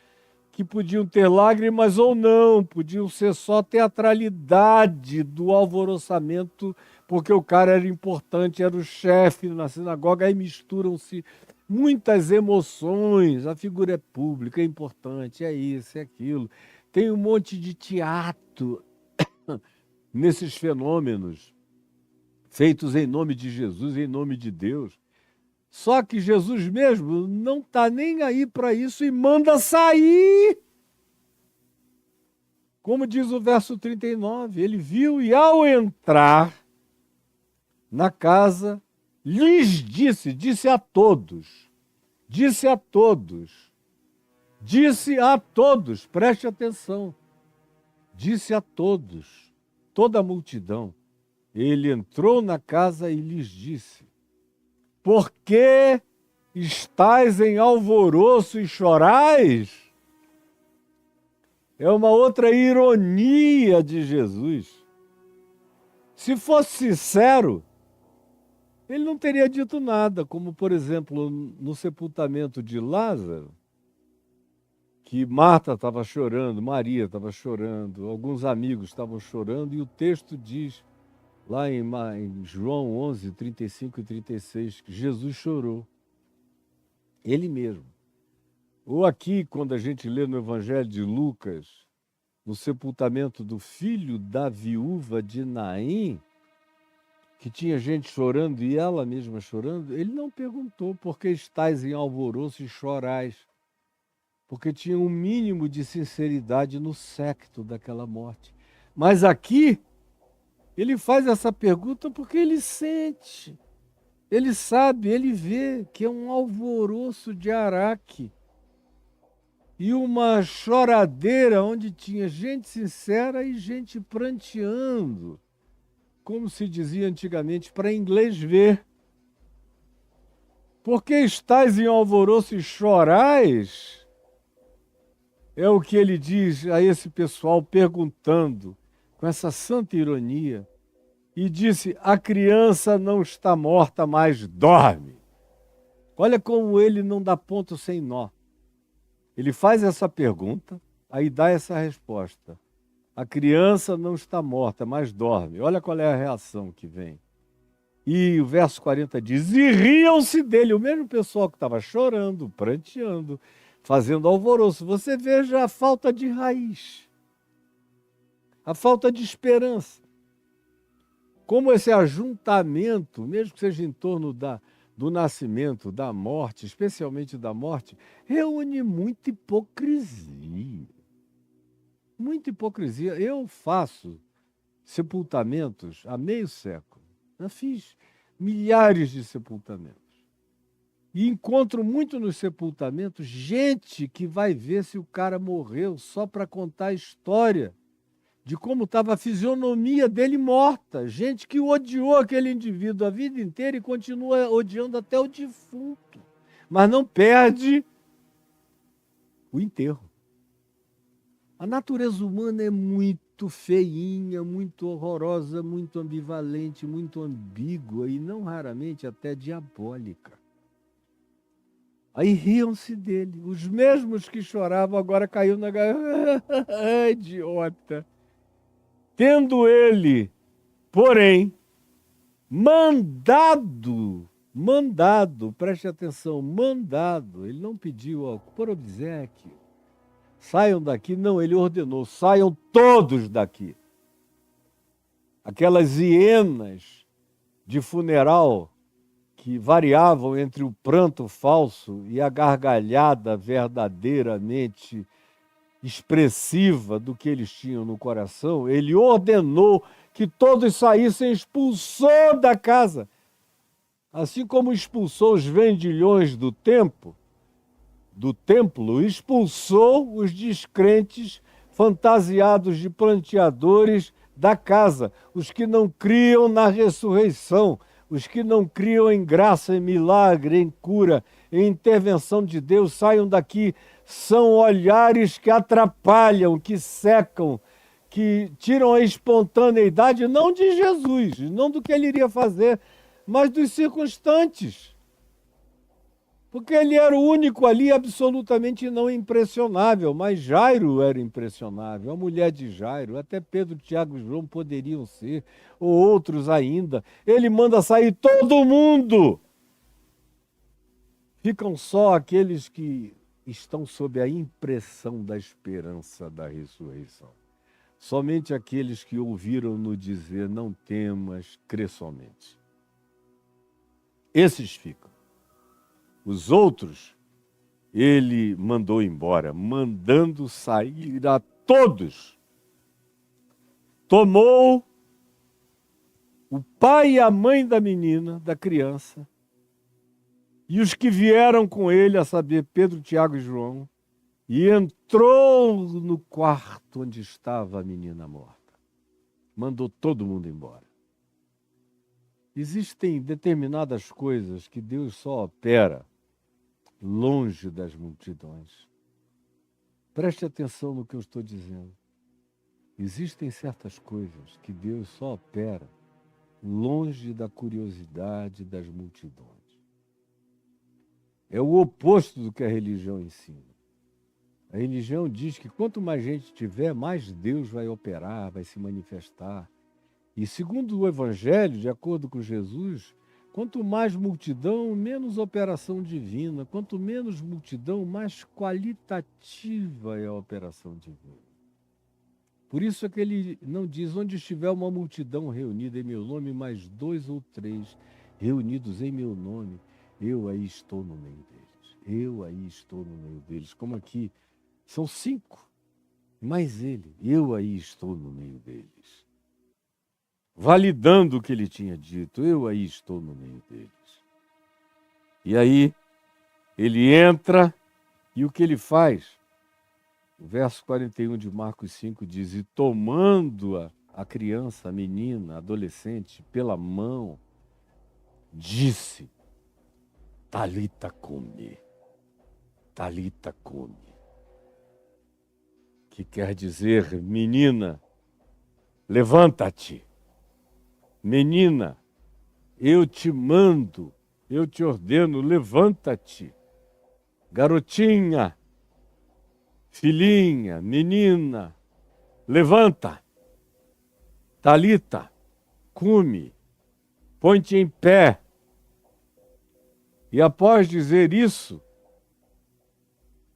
que podiam ter lágrimas ou não, podiam ser só teatralidade do alvoroçamento, porque o cara era importante, era o chefe na sinagoga, aí misturam-se muitas emoções, a figura é pública, é importante, é isso, é aquilo. Tem um monte de teatro nesses fenômenos feitos em nome de Jesus, em nome de Deus. Só que Jesus mesmo não está nem aí para isso e manda sair. Como diz o verso 39, ele viu e ao entrar na casa, lhes disse a todos, preste atenção, disse a todos, toda a multidão. Ele entrou na casa e lhes disse: por que estáis em alvoroço e chorais? É uma outra ironia de Jesus. Se fosse sincero, ele não teria dito nada, como, por exemplo, no sepultamento de Lázaro, que Marta estava chorando, Maria estava chorando, alguns amigos estavam chorando, e o texto diz, lá em João 11, 35 e 36, que Jesus chorou. Ele mesmo. Ou aqui, quando a gente lê no Evangelho de Lucas, no sepultamento do filho da viúva de Naim, que tinha gente chorando e ela mesma chorando, ele não perguntou por que estáis em alvoroço e chorais, porque tinha um mínimo de sinceridade no séquito daquela morte. Mas aqui, ele faz essa pergunta porque ele sente, ele sabe, ele vê que é um alvoroço de Araque e uma choradeira onde tinha gente sincera e gente pranteando, como se dizia antigamente, para inglês ver. Por que estáis em alvoroço e chorais? É o que ele diz a esse pessoal perguntando, com essa santa ironia. E disse, a criança não está morta, mas dorme. Olha como ele não dá ponto sem nó. Ele faz essa pergunta, aí dá essa resposta. A criança não está morta, mas dorme. Olha qual é a reação que vem. E o verso 40 diz, e riam-se dele, o mesmo pessoal que estava chorando, pranteando, fazendo alvoroço. Você veja a falta de raiz, a falta de esperança. Como esse ajuntamento, mesmo que seja em torno do nascimento, da morte, especialmente da morte, reúne muita hipocrisia. Muita hipocrisia. Eu faço sepultamentos há meio século. Eu fiz milhares de sepultamentos. E encontro muito nos sepultamentos gente que vai ver se o cara morreu só para contar a história de como estava a fisionomia dele morta. Gente que odiou aquele indivíduo a vida inteira e continua odiando até o defunto. Mas não perde o enterro. A natureza humana é muito muito feinha, muito horrorosa, muito ambivalente, muito ambígua e não raramente até diabólica. Aí riam-se dele. Os mesmos que choravam agora caiu na garganta. Idiota. Tendo ele, porém, mandado, preste atenção, mandado, ele não pediu por obséquio, saiam daqui, não, ele ordenou, saiam todos daqui. Aquelas hienas de funeral que variavam entre o pranto falso e a gargalhada verdadeiramente expressiva do que eles tinham no coração, ele ordenou que todos saíssem, expulsou da casa. Assim como expulsou os vendilhões do templo, expulsou os descrentes fantasiados de planteadores da casa, os que não criam na ressurreição, os que não criam em graça, em milagre, em cura, em intervenção de Deus, saiam daqui. São olhares que atrapalham, que secam, que tiram a espontaneidade, não de Jesus, não do que ele iria fazer, mas dos circunstantes. Porque ele era o único ali absolutamente não impressionável, mas Jairo era impressionável, a mulher de Jairo, até Pedro, Tiago e João poderiam ser, ou outros ainda. Ele manda sair todo mundo. Ficam só aqueles que estão sob a impressão da esperança da ressurreição. Somente aqueles que ouviram-no dizer, não temas, crê somente. Esses ficam. Os outros, ele mandou embora, mandando sair a todos. Tomou o pai e a mãe da menina, da criança, e os que vieram com ele, a saber, Pedro, Tiago e João, e entrou no quarto onde estava a menina morta. Mandou todo mundo embora. Existem determinadas coisas que Deus só opera longe das multidões. Preste atenção no que eu estou dizendo. Existem certas coisas que Deus só opera longe da curiosidade das multidões. É o oposto do que a religião ensina. A religião diz que quanto mais gente tiver, mais Deus vai operar, vai se manifestar. E segundo o Evangelho, de acordo com Jesus, quanto mais multidão, menos operação divina. Quanto menos multidão, mais qualitativa é a operação divina. Por isso é que ele não diz, onde estiver uma multidão reunida em meu nome, mais 2 ou 3 reunidos em meu nome, eu aí estou no meio deles. Eu aí estou no meio deles. Como aqui, são 5, mais ele, eu aí estou no meio deles. Validando o que ele tinha dito, eu aí estou no meio deles. E aí, ele entra e o que ele faz? O verso 41 de Marcos 5 diz, e tomando a criança, a menina, a adolescente, pela mão, disse, Talita cumi, Talita cumi. Que quer dizer, menina, levanta-te. Menina, eu te mando, eu te ordeno, levanta-te. Garotinha, filhinha, menina, levanta. Talita, cumi, põe-te em pé. E após dizer isso,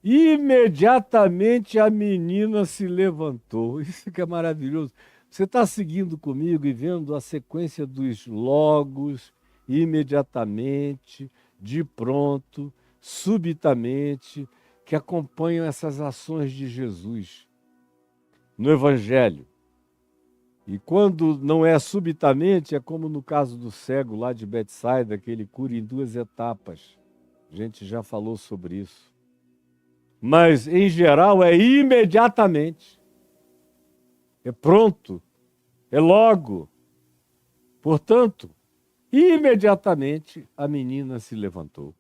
imediatamente a menina se levantou. Isso que é maravilhoso. Você está seguindo comigo e vendo a sequência dos logos, imediatamente, de pronto, subitamente, que acompanham essas ações de Jesus no Evangelho. E quando não é subitamente, é como no caso do cego lá de Betsaida, que ele cura em 2 etapas. A gente já falou sobre isso. Mas, em geral, é imediatamente. É pronto. É logo. Portanto, imediatamente a menina se levantou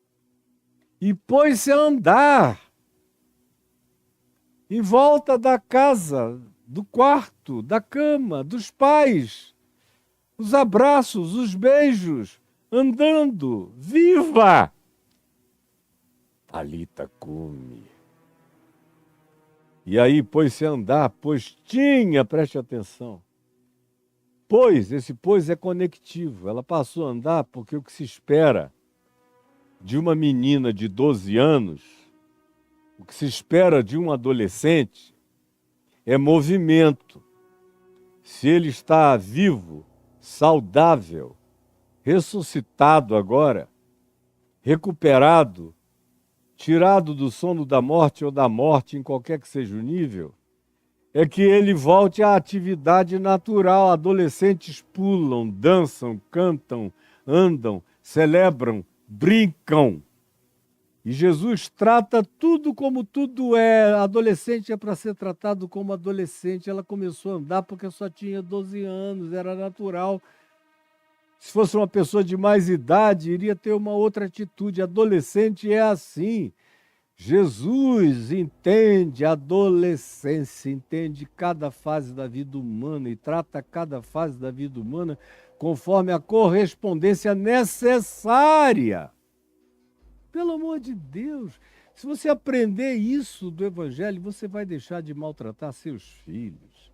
e pôs-se a andar em volta da casa, do quarto, da cama, dos pais, os abraços, os beijos, andando, viva! Talita cumi. E aí pôs-se a andar, pois tinha, preste atenção. Pois, esse pois é conectivo. Ela passou a andar porque o que se espera de uma menina de 12 anos, o que se espera de um adolescente é movimento. Se ele está vivo, saudável, ressuscitado agora, recuperado, tirado do sono da morte ou da morte, em qualquer que seja o nível, é que ele volte à atividade natural. Adolescentes pulam, dançam, cantam, andam, celebram, brincam. E Jesus trata tudo como tudo é. Adolescente é para ser tratado como adolescente. Ela começou a andar porque só tinha 12 anos, era natural. Se fosse uma pessoa de mais idade, iria ter uma outra atitude. Adolescente é assim. Jesus entende a adolescência, entende cada fase da vida humana e trata cada fase da vida humana conforme a correspondência necessária. Pelo amor de Deus, se você aprender isso do Evangelho, você vai deixar de maltratar seus filhos,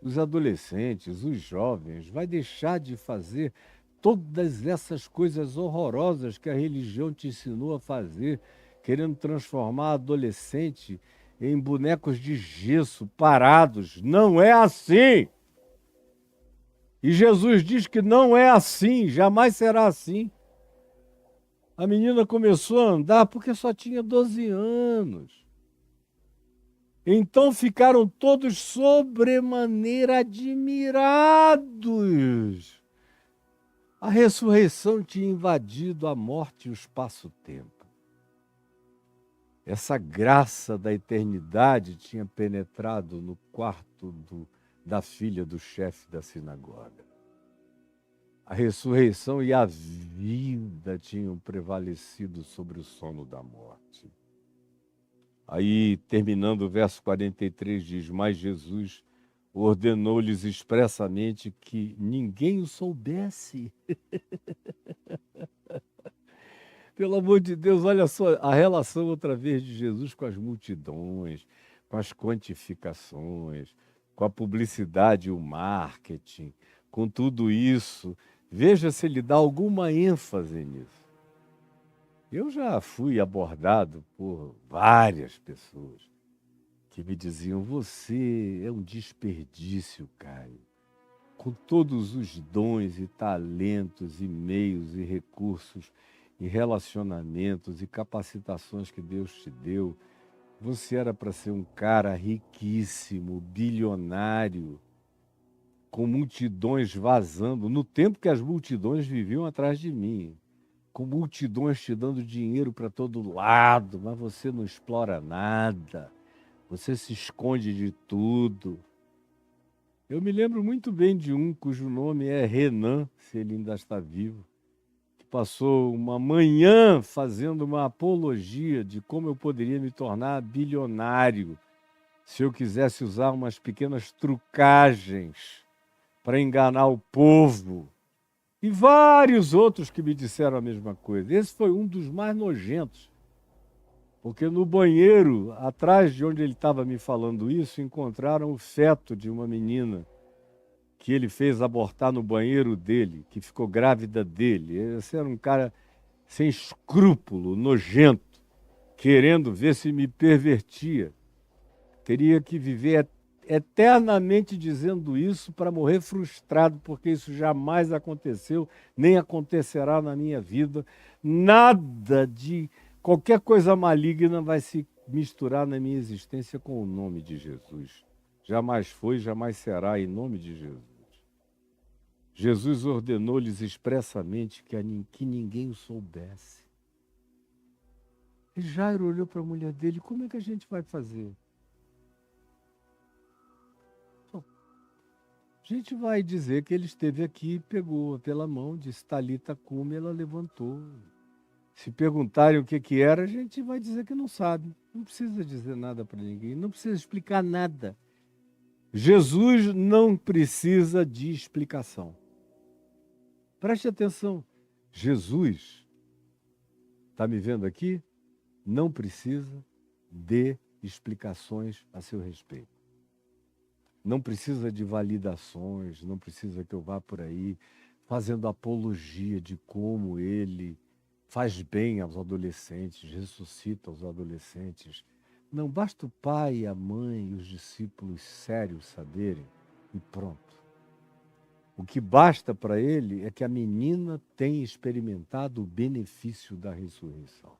os adolescentes, os jovens, vai deixar de fazer todas essas coisas horrorosas que a religião te ensinou a fazer, querendo transformar adolescente em bonecos de gesso parados. Não é assim! E Jesus diz que não é assim, jamais será assim. A menina começou a andar porque só tinha 12 anos. Então ficaram todos sobremaneira admirados. A ressurreição tinha invadido a morte e o espaço-tempo. Essa graça da eternidade tinha penetrado no quarto da filha do chefe da sinagoga. A ressurreição e a vida tinham prevalecido sobre o sono da morte. Aí, terminando o verso 43, diz: mas Jesus ordenou-lhes expressamente que ninguém o soubesse. Pelo amor de Deus, olha só a relação outra vez de Jesus com as multidões, com as quantificações, com a publicidade e o marketing, com tudo isso. Veja se ele dá alguma ênfase nisso. Eu já fui abordado por várias pessoas que me diziam: você é um desperdício, Caio. Com todos os dons e talentos e meios e recursos e relacionamentos e capacitações que Deus te deu, você era para ser um cara riquíssimo, bilionário, com multidões vazando, no tempo que as multidões viviam atrás de mim, com multidões te dando dinheiro para todo lado, mas você não explora nada, você se esconde de tudo. Eu me lembro muito bem de um cujo nome é Renan, se ele ainda está vivo, que passou uma manhã fazendo uma apologia de como eu poderia me tornar bilionário se eu quisesse usar umas pequenas trucagens para enganar o povo. E vários outros que me disseram a mesma coisa. Esse foi um dos mais nojentos, porque no banheiro, atrás de onde ele estava me falando isso, encontraram o feto de uma menina que ele fez abortar no banheiro dele, que ficou grávida dele. Esse era um cara sem escrúpulo, nojento, querendo ver se me pervertia. Teria que viver eternamente dizendo isso para morrer frustrado, porque isso jamais aconteceu, nem acontecerá na minha vida. Nada de qualquer coisa maligna vai se misturar na minha existência com o nome de Jesus. Jamais foi, jamais será, em nome de Jesus. Jesus ordenou-lhes expressamente que ninguém o soubesse. E Jairo olhou para a mulher dele: como é que a gente vai fazer? A gente vai dizer que ele esteve aqui, pegou pela mão, disse Talita cumi, ela levantou. Se perguntarem o que era, a gente vai dizer que não sabe. Não precisa dizer nada para ninguém, não precisa explicar nada. Jesus não precisa de explicação. Preste atenção. Jesus, está me vendo aqui? Não precisa de explicações a seu respeito. Não precisa de validações, não precisa que eu vá por aí fazendo apologia de como ele faz bem aos adolescentes, ressuscita os adolescentes. Não basta o pai, a mãe e os discípulos sérios saberem e pronto. O que basta para ele é que a menina tenha experimentado o benefício da ressurreição.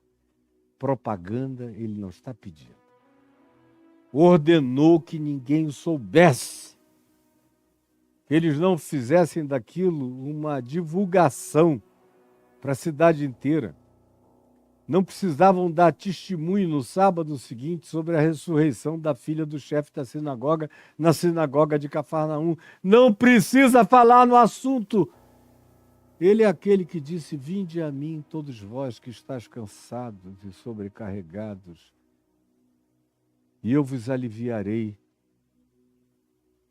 Propaganda ele não está pedindo. Ordenou que ninguém o soubesse. Que eles não fizessem daquilo uma divulgação para a cidade inteira. Não precisavam dar testemunho no sábado seguinte sobre a ressurreição da filha do chefe da sinagoga, na sinagoga de Cafarnaum. Não precisa falar no assunto. Ele é aquele que disse: vinde a mim, todos vós que estáis cansados e sobrecarregados, e eu vos aliviarei.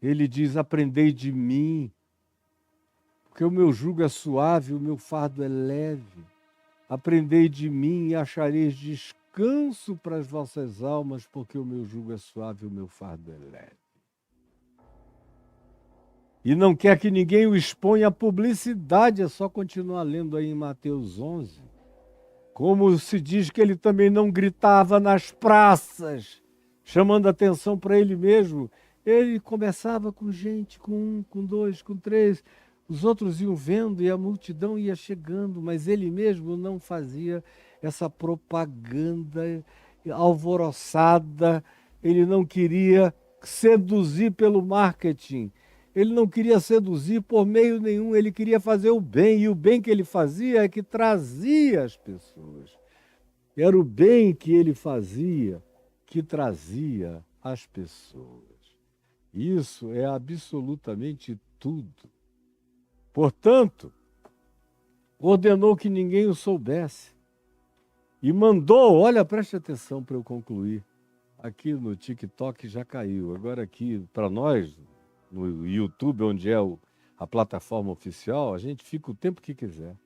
Ele diz: aprendei de mim, porque o meu jugo é suave, o meu fardo é leve. Aprendei de mim e achareis descanso para as vossas almas, porque o meu jugo é suave, o meu fardo é leve. E não quer que ninguém o exponha à publicidade, é só continuar lendo aí em Mateus 11. Como se diz que ele também não gritava nas praças, chamando atenção para ele mesmo. Ele começava com gente, com um, com dois, com três. Os outros iam vendo e a multidão ia chegando, mas ele mesmo não fazia essa propaganda alvoroçada. Ele não queria seduzir pelo marketing. Ele não queria seduzir por meio nenhum. Ele queria fazer o bem. E o bem que ele fazia é que trazia as pessoas. Era o bem que ele fazia que trazia as pessoas. Isso é absolutamente tudo. Portanto, ordenou que ninguém o soubesse e mandou, olha, preste atenção para eu concluir, aqui no TikTok já caiu, agora aqui para nós, no YouTube, onde é a plataforma oficial, a gente fica o tempo que quiser.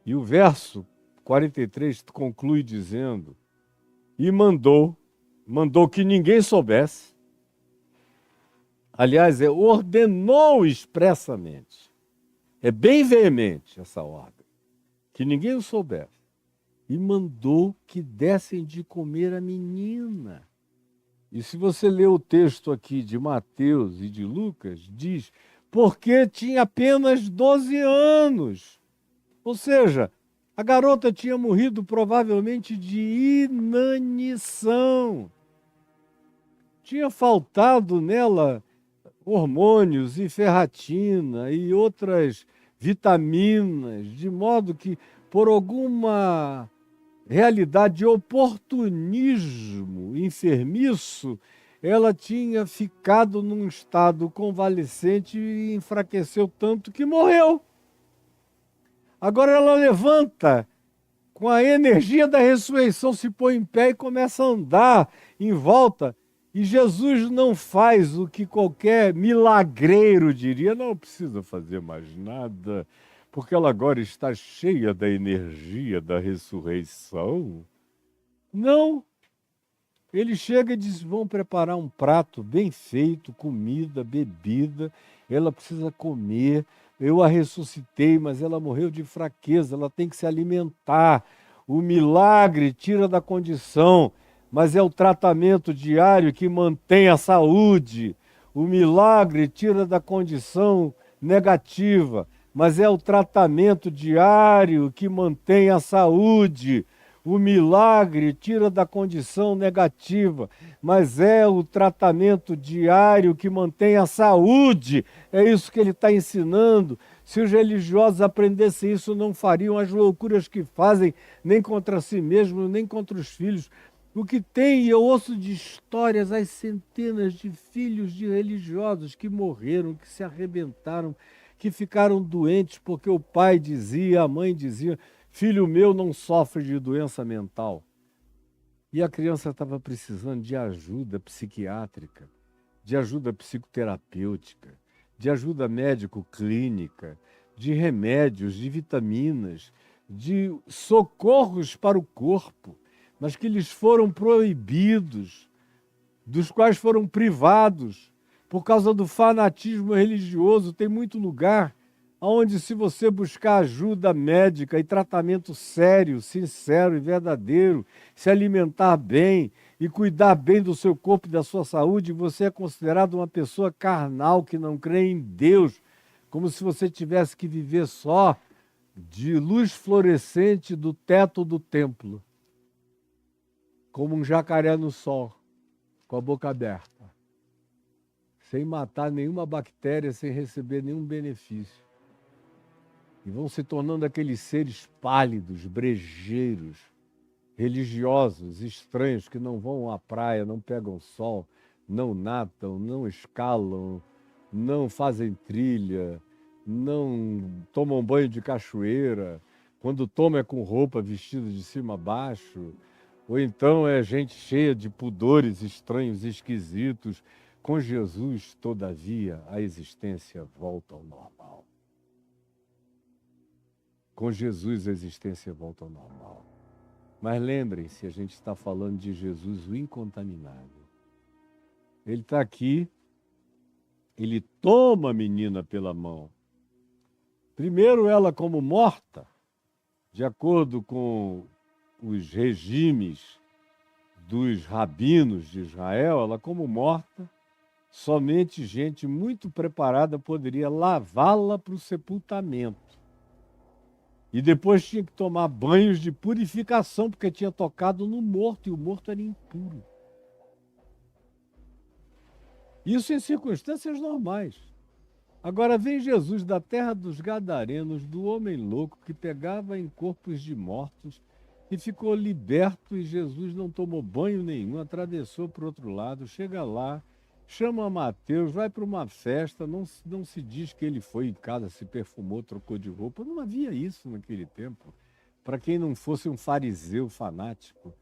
E o verso 43 conclui dizendo, e mandou que ninguém soubesse, aliás, ordenou expressamente. É bem veemente essa ordem. Que ninguém o soubesse. E mandou que dessem de comer a menina. E se você ler o texto aqui de Mateus e de Lucas, diz, porque tinha apenas 12 anos. Ou seja, a garota tinha morrido provavelmente de inanição. Tinha faltado nela hormônios e ferratina e outras vitaminas, de modo que, por alguma realidade de oportunismo enfermiço, ela tinha ficado num estado convalescente e enfraqueceu tanto que morreu. Agora ela levanta com a energia da ressurreição, se põe em pé e começa a andar em volta. E Jesus não faz o que qualquer milagreiro diria, não precisa fazer mais nada, porque ela agora está cheia da energia da ressurreição. Não. Ele chega e diz, vão preparar um prato bem feito, comida, bebida, ela precisa comer, eu a ressuscitei, mas ela morreu de fraqueza, ela tem que se alimentar. O milagre tira da condição, mas é o tratamento diário que mantém a saúde. O milagre tira da condição negativa, mas é o tratamento diário que mantém a saúde. O milagre tira da condição negativa, mas é o tratamento diário que mantém a saúde. É isso que ele está ensinando. Se os religiosos aprendessem isso, não fariam as loucuras que fazem, nem contra si mesmos, nem contra os filhos. O que tem, eu ouço de histórias, as centenas de filhos de religiosos que morreram, que se arrebentaram, que ficaram doentes porque o pai dizia, a mãe dizia, filho meu não sofre de doença mental. E a criança estava precisando de ajuda psiquiátrica, de ajuda psicoterapêutica, de ajuda médico-clínica, de remédios, de vitaminas, de socorros para o corpo, mas que lhes foram proibidos, dos quais foram privados por causa do fanatismo religioso. Tem muito lugar onde, se você buscar ajuda médica e tratamento sério, sincero e verdadeiro, se alimentar bem e cuidar bem do seu corpo e da sua saúde, você é considerado uma pessoa carnal que não crê em Deus, como se você tivesse que viver só de luz fluorescente do teto do templo, como um jacaré no sol, com a boca aberta, sem matar nenhuma bactéria, sem receber nenhum benefício. E vão se tornando aqueles seres pálidos, brejeiros, religiosos, estranhos, que não vão à praia, não pegam sol, não nadam, não escalam, não fazem trilha, não tomam banho de cachoeira, quando toma é com roupa vestida de cima a baixo, ou então é gente cheia de pudores estranhos, esquisitos. Com Jesus, todavia, a existência volta ao normal. Com Jesus, a existência volta ao normal. Mas lembrem-se, a gente está falando de Jesus, o incontaminável. Ele está aqui, ele toma a menina pela mão. Primeiro ela como morta, de acordo com os regimes dos rabinos de Israel, ela como morta, somente gente muito preparada poderia lavá-la para o sepultamento. E depois tinha que tomar banhos de purificação, porque tinha tocado no morto, e o morto era impuro. Isso em circunstâncias normais. Agora vem Jesus da terra dos Gadarenos, do homem louco que pegava em corpos de mortos e ficou liberto, e Jesus não tomou banho nenhum, atravessou para o outro lado, chega lá, chama Mateus, vai para uma festa, não se diz que ele foi em casa, se perfumou, trocou de roupa, não havia isso naquele tempo, para quem não fosse um fariseu fanático.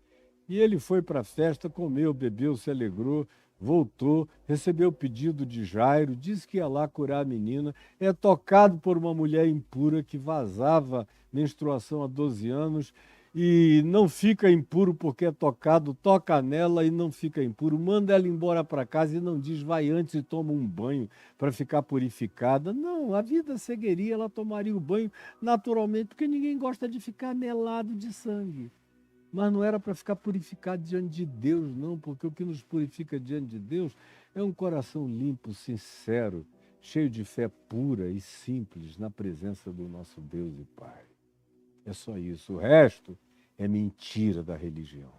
E ele foi para a festa, comeu, bebeu, se alegrou, voltou, recebeu o pedido de Jairo, disse que ia lá curar a menina, é tocado por uma mulher impura que vazava menstruação há 12 anos, e não fica impuro porque é tocado, toca nela e não fica impuro, manda ela embora para casa e não diz, vai antes e toma um banho para ficar purificada. Não, a vida seguiria, ela tomaria o banho naturalmente, porque ninguém gosta de ficar melado de sangue. Mas não era para ficar purificado diante de Deus, não, porque o que nos purifica diante de Deus é um coração limpo, sincero, cheio de fé pura e simples na presença do nosso Deus e Pai. É só isso. O resto é mentira da religião.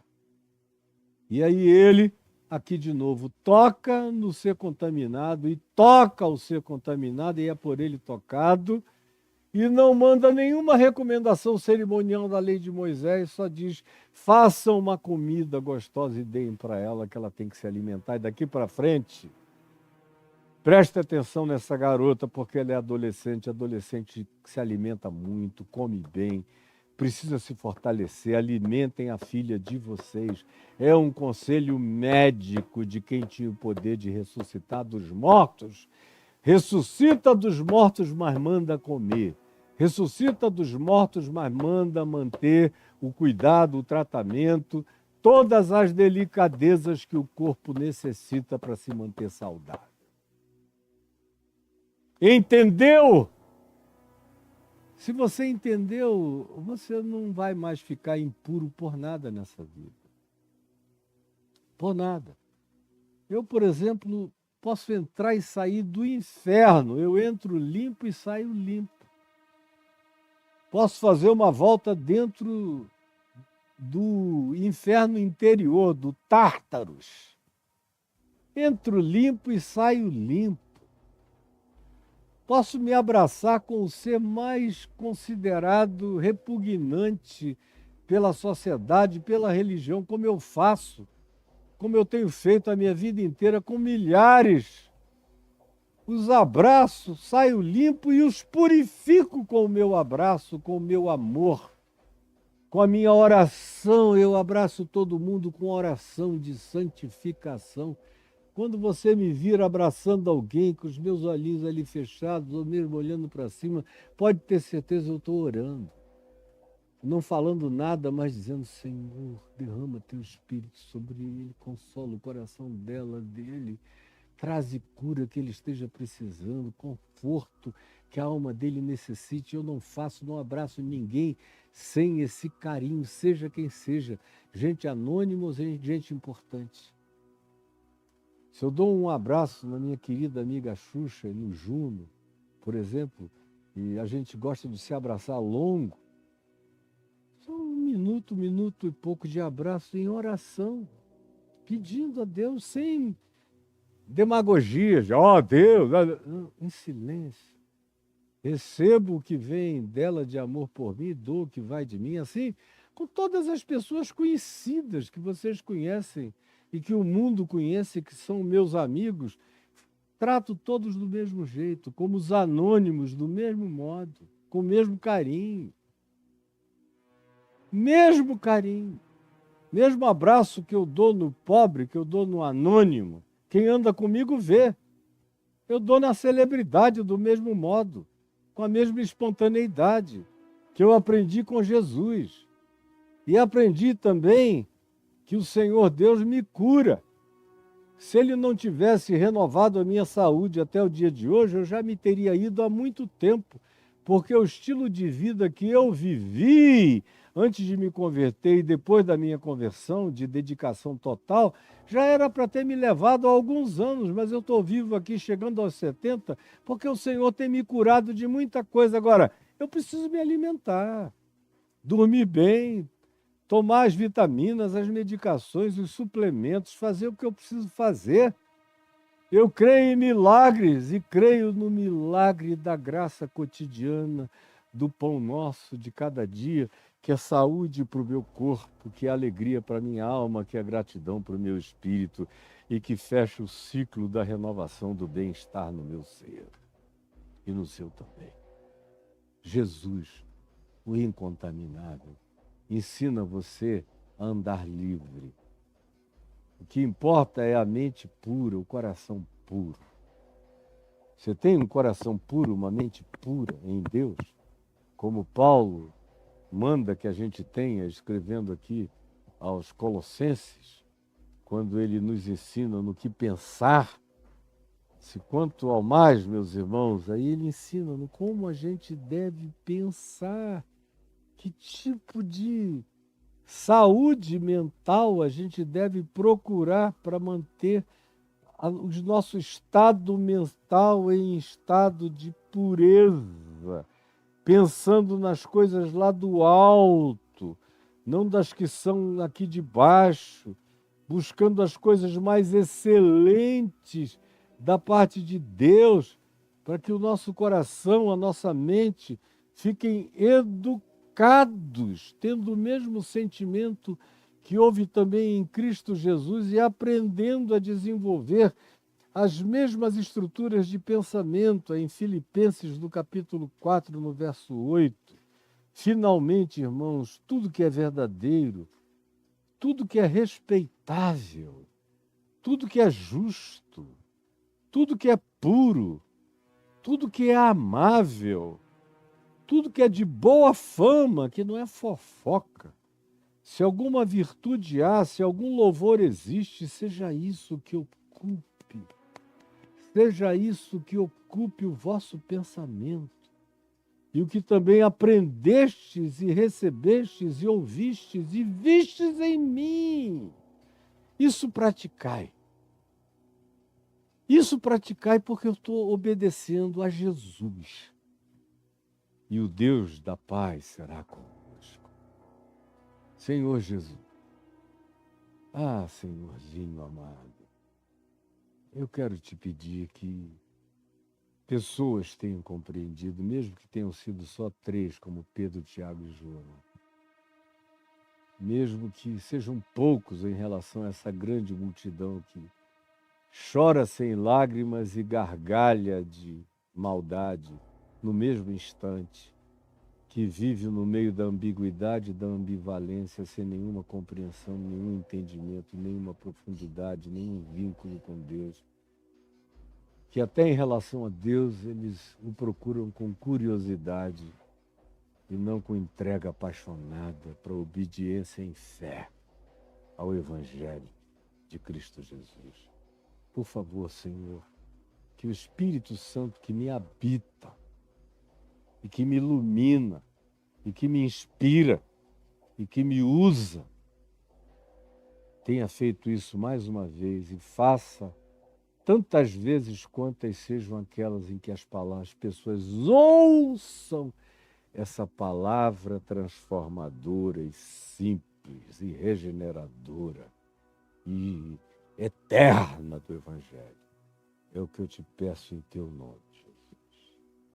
E aí ele, aqui de novo, toca no ser contaminado e toca o ser contaminado e é por ele tocado e não manda nenhuma recomendação cerimonial da lei de Moisés, só diz, façam uma comida gostosa e deem para ela que ela tem que se alimentar. E daqui para frente, preste atenção nessa garota, porque ela é adolescente que se alimenta muito, come bem, precisa se fortalecer, alimentem a filha de vocês. É um conselho médico de quem tinha o poder de ressuscitar dos mortos. Ressuscita dos mortos, mas manda comer. Ressuscita dos mortos, mas manda manter o cuidado, o tratamento, todas as delicadezas que o corpo necessita para se manter saudável. Entendeu? Se você entendeu, você não vai mais ficar impuro por nada nessa vida. Por nada. Eu, por exemplo, posso entrar e sair do inferno. Eu entro limpo e saio limpo. Posso fazer uma volta dentro do inferno interior, do Tártaros. Entro limpo e saio limpo. Posso me abraçar com o ser mais considerado repugnante pela sociedade, pela religião, como eu faço, como eu tenho feito a minha vida inteira com milhares. Os abraço, saio limpo e os purifico com o meu abraço, com o meu amor. Com a minha oração, eu abraço todo mundo com oração de santificação. Quando você me vir abraçando alguém, com os meus olhinhos ali fechados, ou mesmo olhando para cima, pode ter certeza eu estou orando. Não falando nada, mas dizendo: Senhor, derrama teu espírito sobre ele, consola o coração dela, dele, traze cura que ele esteja precisando, conforto que a alma dele necessite. Eu não abraço ninguém sem esse carinho, seja quem seja, gente anônima ou gente importante. Se eu dou um abraço na minha querida amiga Xuxa, no Juno, por exemplo, e a gente gosta de se abraçar longo, só um minuto e pouco de abraço em oração, pedindo a Deus sem demagogias, ó Deus, em silêncio. Recebo o que vem dela de amor por mim, dou o que vai de mim, assim, com todas as pessoas conhecidas que vocês conhecem e que o mundo conhece, que são meus amigos, trato todos do mesmo jeito, como os anônimos, do mesmo modo, com o mesmo carinho. Mesmo carinho, mesmo abraço que eu dou no pobre, que eu dou no anônimo, quem anda comigo vê. Eu dou na celebridade do mesmo modo, com a mesma espontaneidade que eu aprendi com Jesus. E aprendi também que o Senhor Deus me cura. Se Ele não tivesse renovado a minha saúde até o dia de hoje, eu já me teria ido há muito tempo, porque o estilo de vida que eu vivi antes de me converter e depois da minha conversão, de dedicação total, já era para ter me levado há alguns anos, mas eu estou vivo aqui, chegando aos 70, porque o Senhor tem me curado de muita coisa. Agora, eu preciso me alimentar, dormir bem, tomar as vitaminas, as medicações, os suplementos, fazer o que eu preciso fazer. Eu creio em milagres e creio no milagre da graça cotidiana, do pão nosso de cada dia, que é saúde para o meu corpo, que é alegria para a minha alma, que é gratidão para o meu espírito e que fecha o ciclo da renovação do bem-estar no meu ser e no seu também. Jesus, o incontaminável, ensina você a andar livre. O que importa é a mente pura, o coração puro. Você tem um coração puro, uma mente pura em Deus, como Paulo manda que a gente tenha, escrevendo aqui aos Colossenses, quando ele nos ensina no que pensar. Se quanto ao mais, meus irmãos, aí ele ensina no como a gente deve pensar, que tipo de saúde mental a gente deve procurar para manter o nosso estado mental em estado de pureza, pensando nas coisas lá do alto, não das que são aqui de baixo, buscando as coisas mais excelentes da parte de Deus, para que o nosso coração, a nossa mente fiquem educados, tendo o mesmo sentimento que houve também em Cristo Jesus e aprendendo a desenvolver as mesmas estruturas de pensamento, em Filipenses, no capítulo 4, no verso 8. Finalmente, irmãos, tudo que é verdadeiro, tudo que é respeitável, tudo que é justo, tudo que é puro, tudo que é amável, tudo que é de boa fama, que não é fofoca. Se alguma virtude há, se algum louvor existe, seja isso que ocupe. Seja isso que ocupe o vosso pensamento. E o que também aprendestes e recebestes e ouvistes e vistes em mim, isso praticai. Isso praticai porque eu estou obedecendo a Jesus. E o Deus da paz será convosco. Senhor Jesus. Senhorzinho amado. Eu quero te pedir que pessoas tenham compreendido, mesmo que tenham sido só 3, como Pedro, Tiago e João. Mesmo que sejam poucos em relação a essa grande multidão que chora sem lágrimas e gargalha de maldade no mesmo instante, que vive no meio da ambiguidade, da ambivalência, sem nenhuma compreensão, nenhum entendimento, nenhuma profundidade, nenhum vínculo com Deus. Que até em relação a Deus eles o procuram com curiosidade e não com entrega apaixonada para obediência em fé ao Evangelho de Cristo Jesus. Por favor, Senhor, que o Espírito Santo que me habita e que me ilumina e que me inspira e que me usa, tenha feito isso mais uma vez e faça tantas vezes quantas sejam aquelas em que as pessoas ouçam essa palavra transformadora e simples e regeneradora e eterna do Evangelho. É o que eu te peço em teu nome, Jesus.